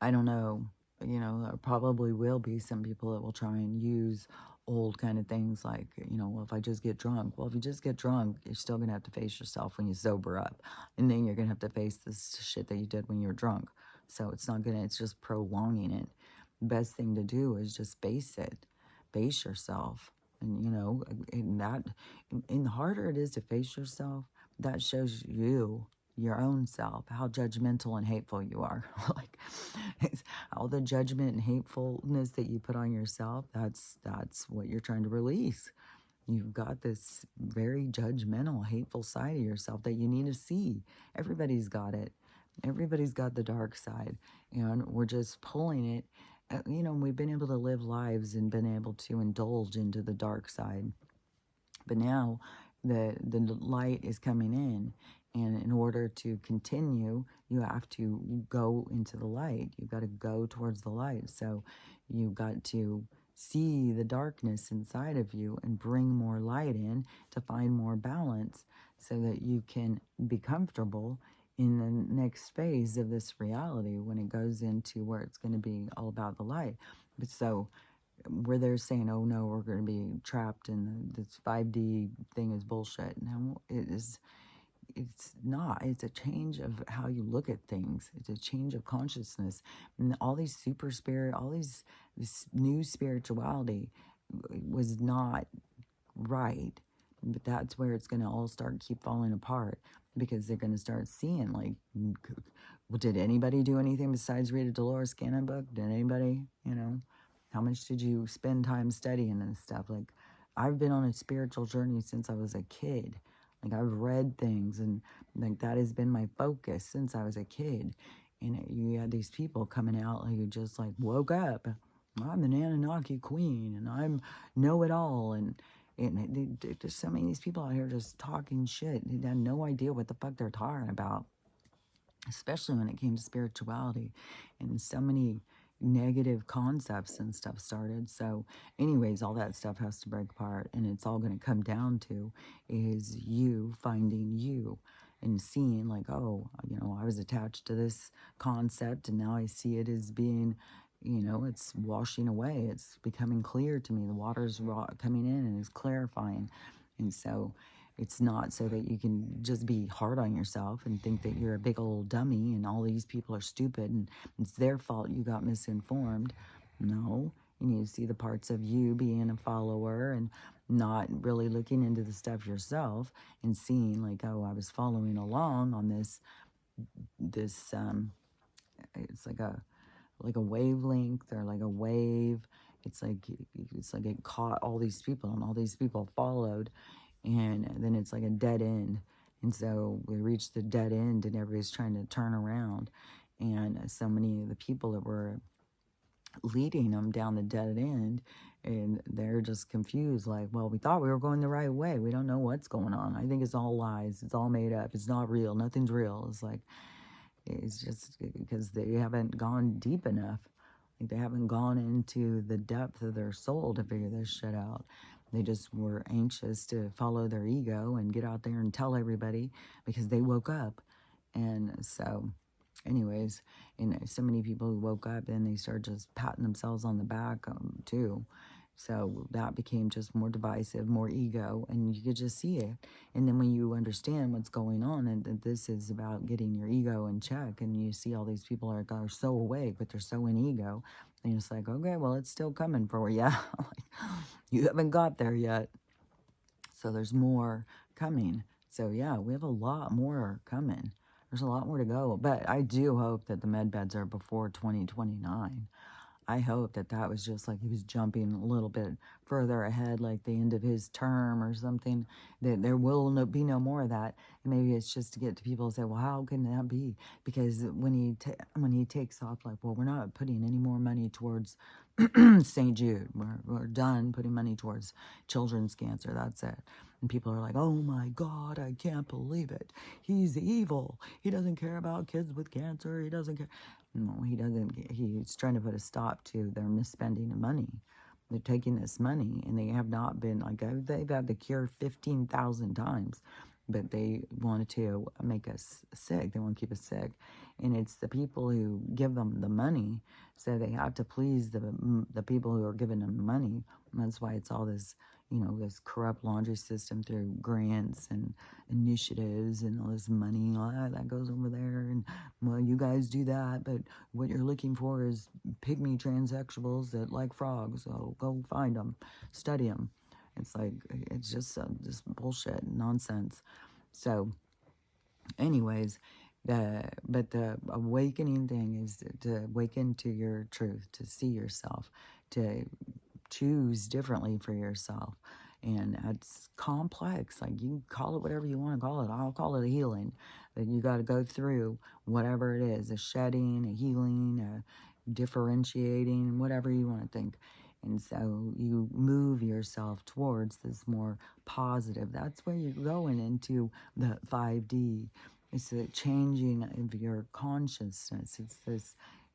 I don't know, there probably will be some people that will try and use old kind of things like, well, if I just get drunk. Well, if you just get drunk, you're still going to have to face yourself when you sober up. And then you're going to have to face this shit that you did when you were drunk. So it's not going to, it's just prolonging it. The best thing to do is just face it. Face yourself. And, and the harder it is to face yourself, that shows you your own self, how judgmental and hateful you are. Like, all the judgment and hatefulness that you put on yourself, that's what you're trying to release. You've got this very judgmental, hateful side of yourself that you need to see. Everybody's got it. Everybody's got the dark side, and we're just pulling it. We've been able to live lives and been able to indulge into the dark side. But now the light is coming in. And in order to continue, you have to go into the light. You've got to go towards the light. So you've got to see the darkness inside of you and bring more light in to find more balance so that you can be comfortable in the next phase of this reality when it goes into where it's going to be all about the light. But so where they're saying, oh no, we're going to be trapped in this 5D thing is bullshit. No, it's not. It's a change of how you look at things. It's a change of consciousness. And all these super spirit, this new spirituality was not right. But that's where it's going to all keep falling apart, because they're going to start seeing, like, well, did anybody do anything besides read a Dolores Cannon book? Did anybody, how much did you spend time studying and stuff? Like, I've been on a spiritual journey since I was a kid. Like, I've read things, and like that has been my focus since I was a kid. And you had these people coming out who just like woke up. I'm an Anunnaki queen, and I'm know-it-all, and there's so many of these people out here just talking shit. They had no idea what the fuck they're talking about, especially when it came to spirituality, and so many negative concepts and stuff started. So anyways, all that stuff has to break apart, and it's all going to come down to is you finding you and seeing like, oh, I was attached to this concept, and now I see it as being, it's washing away. It's becoming clear to me. The water's coming in and it's clarifying. And so it's not so that you can just be hard on yourself and think that you're a big old dummy and all these people are stupid and it's their fault you got misinformed. No, you need to see the parts of you being a follower and not really looking into the stuff yourself and seeing like, oh, I was following along on this it's like a wavelength or like a wave. It's like it caught all these people and all these people followed. And then it's like a dead end. And so we reached the dead end and everybody's trying to turn around. And so many of the people that were leading them down the dead end, and they're just confused. Like, well, we thought we were going the right way. We don't know what's going on. I think it's all lies. It's all made up. It's not real. Nothing's real. It's like, it's just because they haven't gone deep enough. Like, they haven't gone into the depth of their soul to figure this shit out. They just were anxious to follow their ego and get out there and tell everybody because they woke up. And so, anyways, and so many people who woke up and they started just patting themselves on the back too. So that became just more divisive, more ego, and you could just see it. And then when you understand what's going on and that this is about getting your ego in check, and you see all these people are so awake, but they're so in ego, and it's like, okay, well, it's still coming for you. Like, you haven't got there yet. So there's more coming. So yeah, we have a lot more coming. There's a lot more to go. But I do hope that the med beds are before 2029. I hope that that was just like he was jumping a little bit further ahead, like the end of his term or something, that there will be no more of that. And maybe it's just to get to people and say, well, how can that be? Because when he takes off, like, well, we're not putting any more money towards St. Jude. We're done putting money towards children's cancer. That's it. And people are like, oh my God, I can't believe it. He's evil. He doesn't care about kids with cancer. He doesn't care. No, he doesn't. He's trying to put a stop to their misspending of money. They're taking this money and they have not been, like, they've had the cure 15,000 times. but they wanted to make us sick. They want to keep us sick. And it's the people who give them the money, so they have to please the people who are giving them the money. And that's why it's all this, this corrupt laundry system through grants and initiatives and all this money. That goes over there, and well, you guys do that, but what you're looking for is pygmy transsexuals that like frogs. So go find them, study them. It's like, it's just this bullshit nonsense. So, anyways, but the awakening thing is to awaken to your truth, to see yourself, to choose differently for yourself. And it's complex. Like, you call it whatever you want to call it. I'll call it a healing. That you got to go through whatever it is, a shedding, a healing, a differentiating, whatever you want to think. And so you move yourself towards this more positive. That's where you're going into the 5D. It's the changing of your consciousness.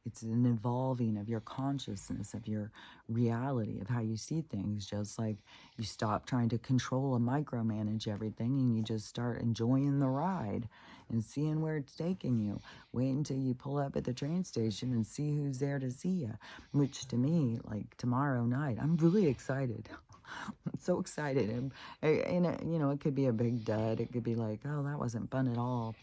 It's an evolving of your consciousness, of your reality, of how you see things. Just like you stop trying to control and micromanage everything, and you just start enjoying the ride and seeing where it's taking you. Wait until you pull up at the train station and see who's there to see you. Which to me, like tomorrow night, I'm really excited. I'm so excited. And it could be a big dud. It could be like, oh, that wasn't fun at all.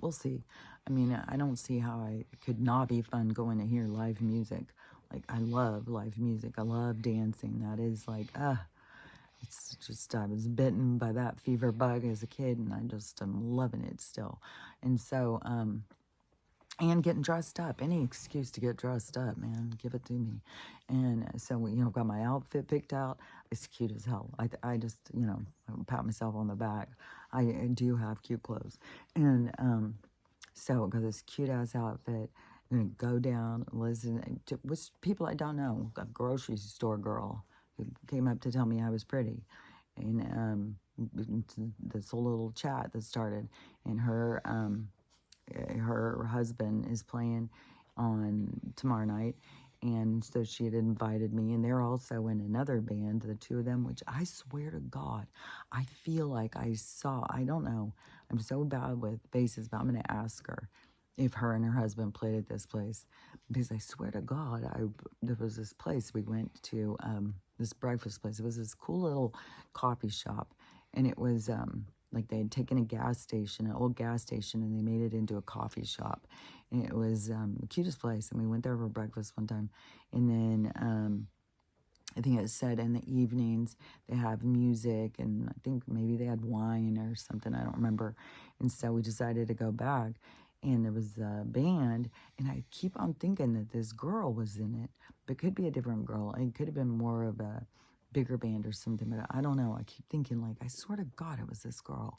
We'll see. I mean, I don't see how it could not be fun going to hear live music. Like, I love live music. I love dancing. That is like, it's just, I was bitten by that fever bug as a kid, and I just am loving it still. And so, and getting dressed up. Any excuse to get dressed up, man. Give it to me. And so, got my outfit picked out. It's cute as hell. I just, I pat myself on the back. I do have cute clothes. And so, got this cute-ass outfit. I'm going to go down, listen to people I don't know. A grocery store girl who came up to tell me I was pretty. And this whole little chat that started. And her husband is playing on tomorrow night, and so she had invited me, and they're also in another band, the two of them, which I swear to God, I feel like I don't know, I'm so bad with faces, but I'm going to ask her if her and her husband played at this place, because I swear to God, there was this place we went to, this breakfast place. It was this cool little coffee shop, and it was like they had taken a gas station, an old gas station, and they made it into a coffee shop. And it was the cutest place. And we went there for breakfast one time. And then I think it said in the evenings they have music, and I think maybe they had wine or something. I don't remember. And so we decided to go back. And there was a band, and I keep on thinking that this girl was in it, but it could be a different girl. It could have been more of a bigger band or something, but I don't know. I keep thinking, like, I swear to God it was this girl.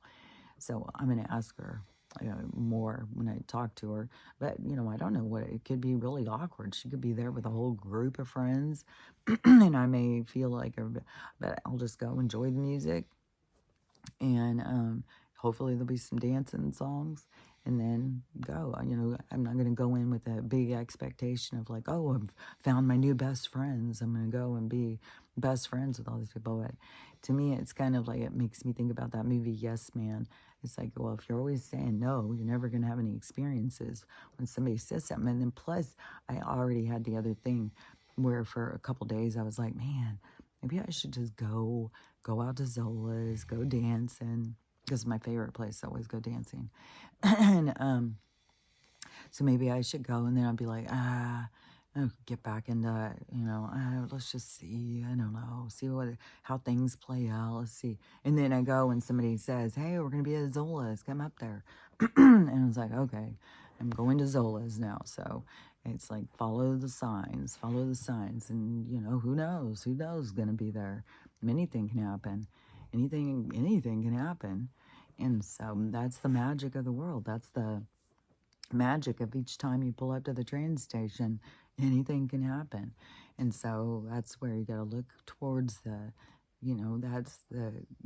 So I'm going to ask her more when I talk to her. But, I don't know what, it could be really awkward. She could be there with a whole group of friends, and I may feel like, but I'll just go enjoy the music, and hopefully there'll be some dancing songs, and then go. I'm not going to go in with a big expectation of like, oh, I've found my new best friends. I'm going to go and be best friends with all these people. But to me, it's kind of like, it makes me think about that movie, Yes Man. It's like, well, if you're always saying no, you're never going to have any experiences when somebody says something. And then plus, I already had the other thing where for a couple days I was like, man, maybe I should just go out to Zola's, go dancing. Because it's my favorite place, I always go dancing. And so maybe I should go, and then I'll be like, I'll get back into, let's just see, I don't know, see how things play out, let's see. And then I go and somebody says, hey, we're going to be at Zola's, come up there. And I was like, okay, I'm going to Zola's now. So it's like, follow the signs. And, who knows going to be there. Anything can happen. Anything can happen. And so that's the magic of the world. That's the magic of each time you pull up to the train station. Anything can happen. And so that's where you got to look towards that's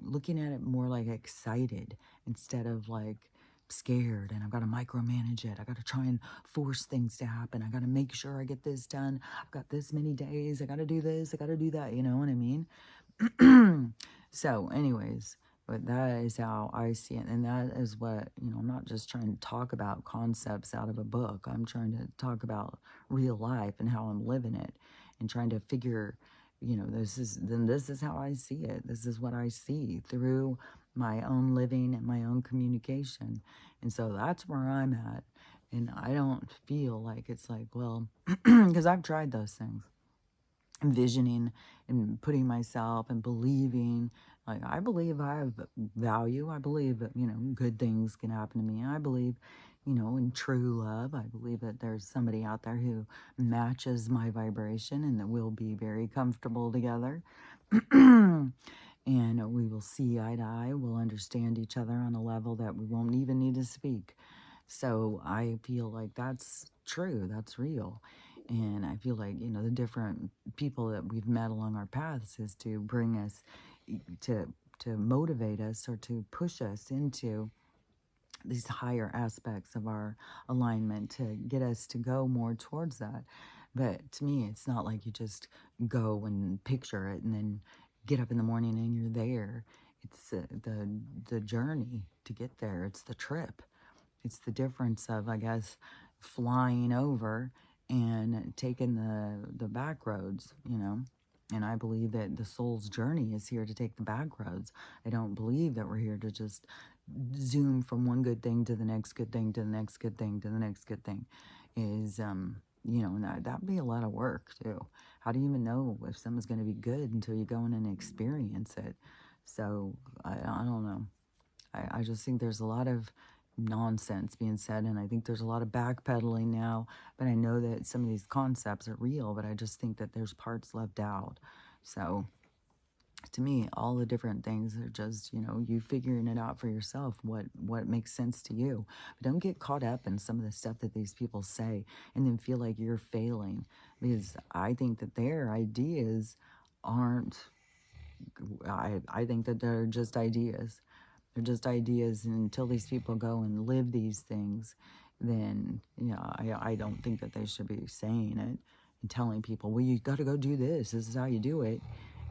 looking at it more like excited instead of like scared, and I've got to micromanage it. I got to try and force things to happen. I got to make sure I get this done. I've got this many days. I got to do this. I got to do that. You know what I mean? So anyways, But that is how I see it. And that is what, I'm not just trying to talk about concepts out of a book. I'm trying to talk about real life and how I'm living it and trying to figure, this is how I see it. This is what I see through my own living and my own communication. And so that's where I'm at. And I don't feel like it's like, well, because I've tried those things, envisioning and putting myself and believing. Like, I believe I have value. I believe that, good things can happen to me. I believe, in true love. I believe that there's somebody out there who matches my vibration and that we'll be very comfortable together. And we will see eye to eye. We'll understand each other on a level that we won't even need to speak. So I feel like that's true. That's real. And I feel like, the different people that we've met along our paths is to bring us, to motivate us or to push us into these higher aspects of our alignment, to get us to go more towards that. But to me, it's not like you just go and picture it and then get up in the morning and you're there. It's the journey to get there. It's the trip. It's the difference of, I guess, flying over and taking the back roads, And I believe that the soul's journey is here to take the back roads. I don't believe that we're here to just zoom from one good thing to the next good thing to the next good thing to the next good thing. And that'd be a lot of work too. How do you even know if something's going to be good until you go in and experience it? So I don't know. I just think there's a lot of nonsense being said, and I think there's a lot of backpedaling now, but I know that some of these concepts are real, but I just think that there's parts left out. So to me, all the different things are just, you figuring it out for yourself, what makes sense to you. But don't get caught up in some of the stuff that these people say and then feel like you're failing, because I think that their ideas aren't, I think that they're just ideas. They're just ideas, and until these people go and live these things, then, I don't think that they should be saying it and telling people, well, you got to go do this. This is how you do it.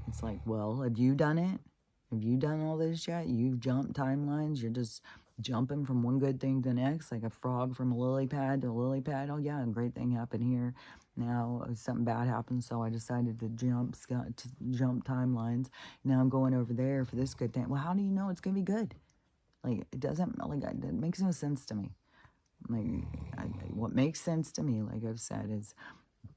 It's like, well, have you done it? Have you done all this yet? You've jumped timelines. You're just jumping from one good thing to the next, like a frog from a lily pad to a lily pad. Oh, yeah, a great thing happened here. Now something bad happened, so I decided to jump timelines. Now I'm going over there for this good thing. Well, how do you know it's going to be good? Like, it makes no sense to me. Like, what makes sense to me, like I've said, is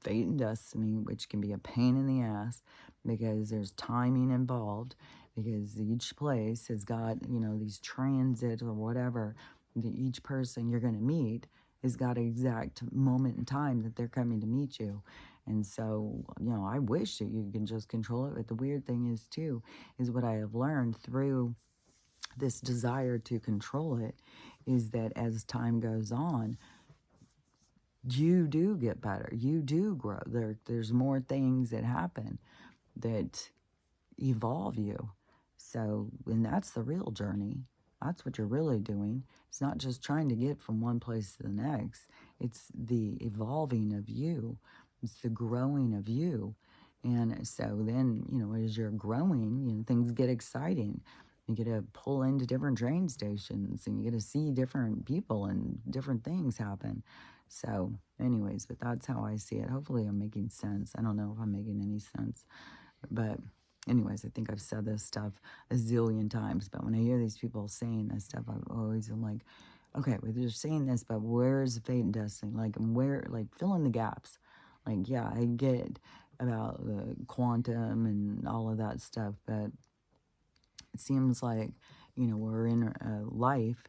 fate and destiny, which can be a pain in the ass because there's timing involved, because each place has got, these transits or whatever. Each person you're going to meet has got an exact moment in time that they're coming to meet you. And so, I wish that you can just control it. But the weird thing is, too, is what I have learned through this desire to control it, is that as time goes on, you do get better. You do grow. There's more things that happen that evolve you. So, and that's the real journey. That's what you're really doing. It's not just trying to get from one place to the next. It's the evolving of you. It's the growing of you. And so then, as you're growing, things get exciting. You get to pull into different train stations and you get to see different people and different things happen. So anyways, but that's how I see it. Hopefully I'm making sense. I don't know if I'm making any sense. But anyways, I think I've said this stuff a zillion times. But when I hear these people saying this stuff, I'm always like, okay, well, they're saying this, but where's fate and destiny? Like, fill in the gaps. Like, yeah, I get about the quantum and all of that stuff, but it seems like, we're in life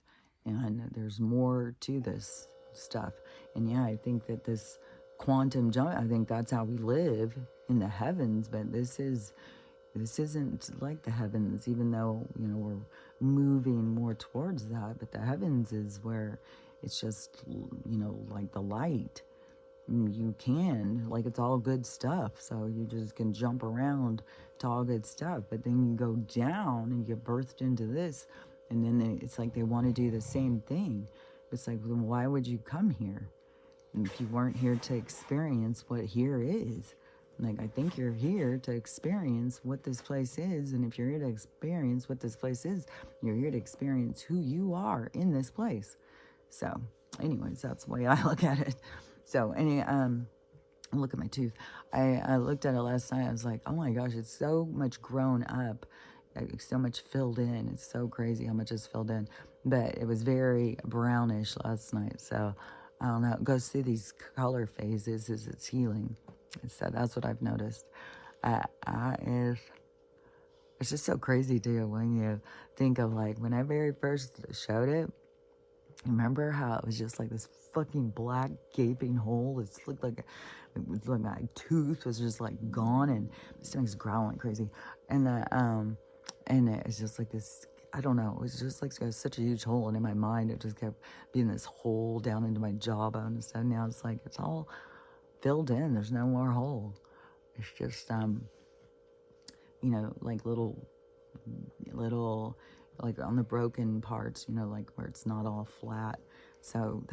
and there's more to this stuff. And yeah, I think that this quantum jump, I think that's how we live in the heavens, but this isn't like the heavens, even though, we're moving more towards that. But the heavens is where it's just, like the light. You can, like, it's all good stuff. So you just can jump around to all good stuff. But then you go down and you get birthed into this. And then it's like they want to do the same thing. It's like, then why would you come here if you weren't here to experience what here is? Like, I think you're here to experience what this place is. And if you're here to experience what this place is, you're here to experience who you are in this place. So, anyways, that's the way I look at it. So, look at my tooth. I looked at it last night. I was like, oh my gosh, it's so much grown up, so much filled in. It's so crazy how much is filled in. But it was very brownish last night. So, I don't know. It goes through these color phases as it's healing. So that's what I've noticed. It's just so crazy too when you think of like when I very first showed it. Remember how it was just like this fucking black gaping hole? It looked like my tooth was just like gone, and my stomach's growling crazy, and it's just like this. I don't know. It was just like such a huge hole, and in my mind, it just kept being this hole down into my jawbone and stuff. Now it's like it's all filled in. There's no more hole. It's just like little like on the broken parts, like where it's not all flat. So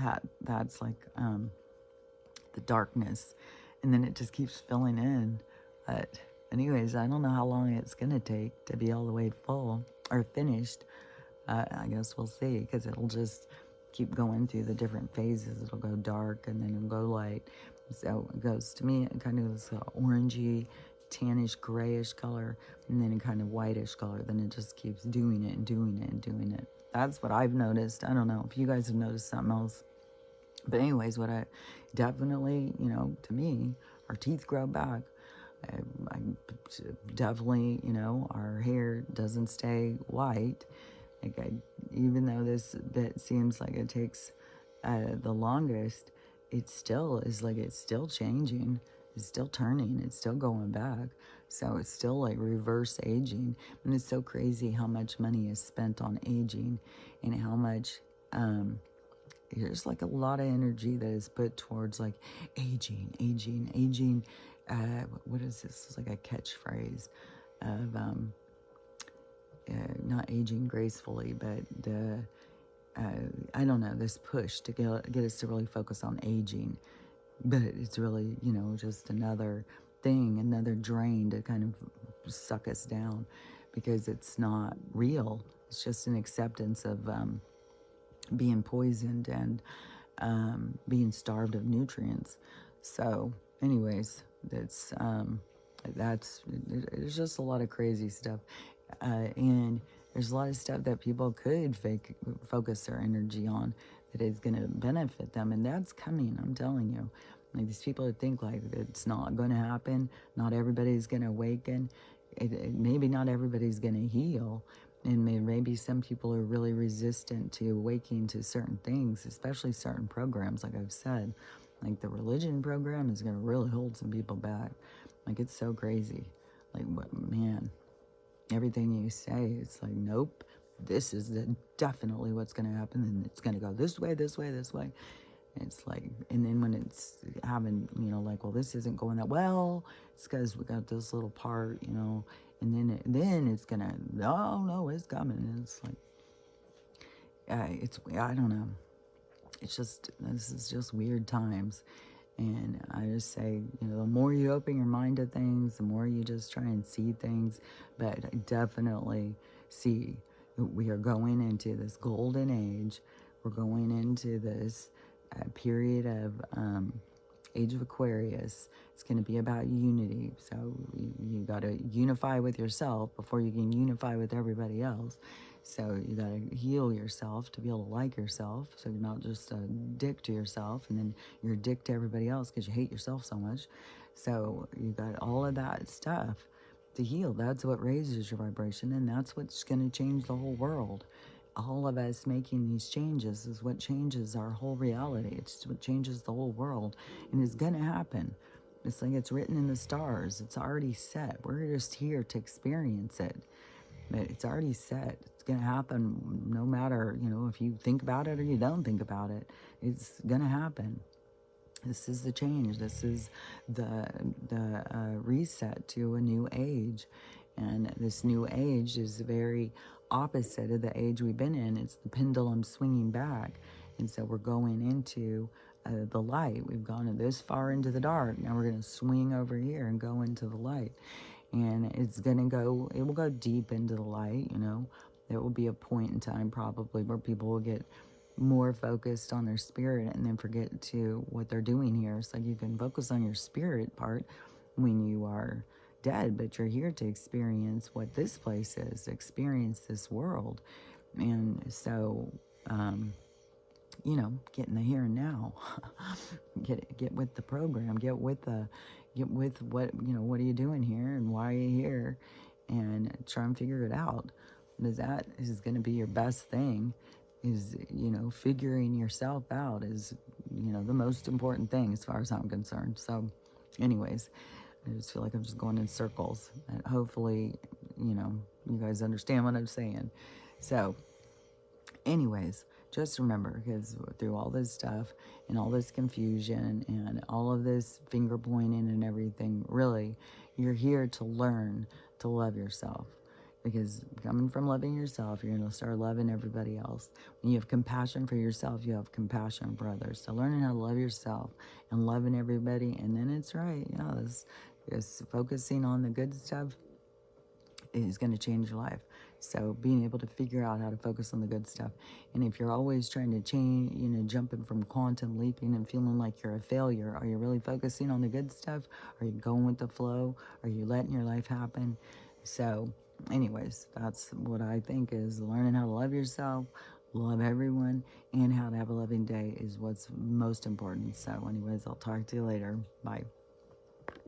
that's like the darkness, and then it just keeps filling in. But anyways, I don't know how long it's gonna take to be all the way full or finished. I guess we'll see, because it'll just keep going through the different phases. It'll go dark and then it'll go light. So it goes, to me, it kind of this orangey, tannish, grayish color, and then a kind of whitish color. Then it just keeps doing it and doing it and doing it. That's what I've noticed. I don't know if you guys have noticed something else. But anyways, what I definitely, to me, our teeth grow back. I definitely, our hair doesn't stay white. Like even though this bit seems like it takes the longest, it still is like it's still changing. It's still turning. It's still going back. So it's still like reverse aging. And it's so crazy how much money is spent on aging, and how much there's like a lot of energy that is put towards like aging. What is this? It's like a catchphrase of not aging gracefully, but the I don't know, this push to get us to really focus on aging. But it's really, just another thing, another drain to kind of suck us down, because it's not real. It's just an acceptance of being poisoned and being starved of nutrients. So anyways, there's just a lot of crazy stuff. And there's a lot of stuff that people could focus their energy on that is going to benefit them. And that's coming, I'm telling you. Like, these people that think like it's not going to happen, not everybody's going to awaken, maybe not everybody's going to heal. And maybe some people are really resistant to awakening to certain things, especially certain programs, like I've said. Like the religion program is going to really hold some people back. Like, it's so crazy. Like, man, everything you say, it's like, nope, this is definitely what's going to happen, and it's going to go this way, this way, this way. And it's like, and then when it's having, like, well, this isn't going that well, it's because we got this little part, and then it's going to, no, it's coming. And it's like, I don't know. It's just, this is just weird times. And I just say, the more you open your mind to things, the more you just try and see things. But I definitely see we are going into this golden age. We're going into this period of age of Aquarius. It's going to be about unity. So you got to unify with yourself before you can unify with everybody else. So you got to heal yourself to be able to like yourself. So you're not just a dick to yourself, and then you're a dick to everybody else because you hate yourself so much. So you got all of that stuff to heal. That's what raises your vibration, and that's what's going to change the whole world. All of us making these changes is what changes our whole reality. It's what changes the whole world, and it's going to happen. It's like it's written in the stars. It's already set. We're just here to experience it. It's already set. It's going to happen no matter, if you think about it or you don't think about it. It's going to happen. This is the change. This is the reset to a new age. And this new age is very opposite of the age we've been in. It's the pendulum swinging back. And so we're going into the light. We've gone this far into the dark. Now we're going to swing over here and go into the light. And it will go deep into the light, you know. There will be a point in time probably where people will get more focused on their spirit and then forget to what they're doing here. So you can focus on your spirit part when you are dead, but you're here to experience what this place is, experience this world. And so, you know, get in the here and now. get with the program. Get with what, you know, what are you doing here and why are you here? And try and figure it out. Because that is going to be your best thing. Is, you know, figuring yourself out is, you know, the most important thing as far as I'm concerned. So, anyways, I just feel like I'm just going in circles. And hopefully, you know, you guys understand what I'm saying. So, anyways, just remember, because through all this stuff and all this confusion and all of this finger pointing and everything, really, you're here to learn to love yourself. Because coming from loving yourself, you're going to start loving everybody else. When you have compassion for yourself, you have compassion for others. So learning how to love yourself and loving everybody, and then it's right. Yeah, this focusing on the good stuff is going to change your life. So being able to figure out how to focus on the good stuff. And if you're always trying to change, you know, jumping from quantum leaping and feeling like you're a failure, are you really focusing on the good stuff? Are you going with the flow? Are you letting your life happen? So anyways, that's what I think is learning how to love yourself, love everyone, and how to have a loving day is what's most important. So anyways, I'll talk to you later. Bye.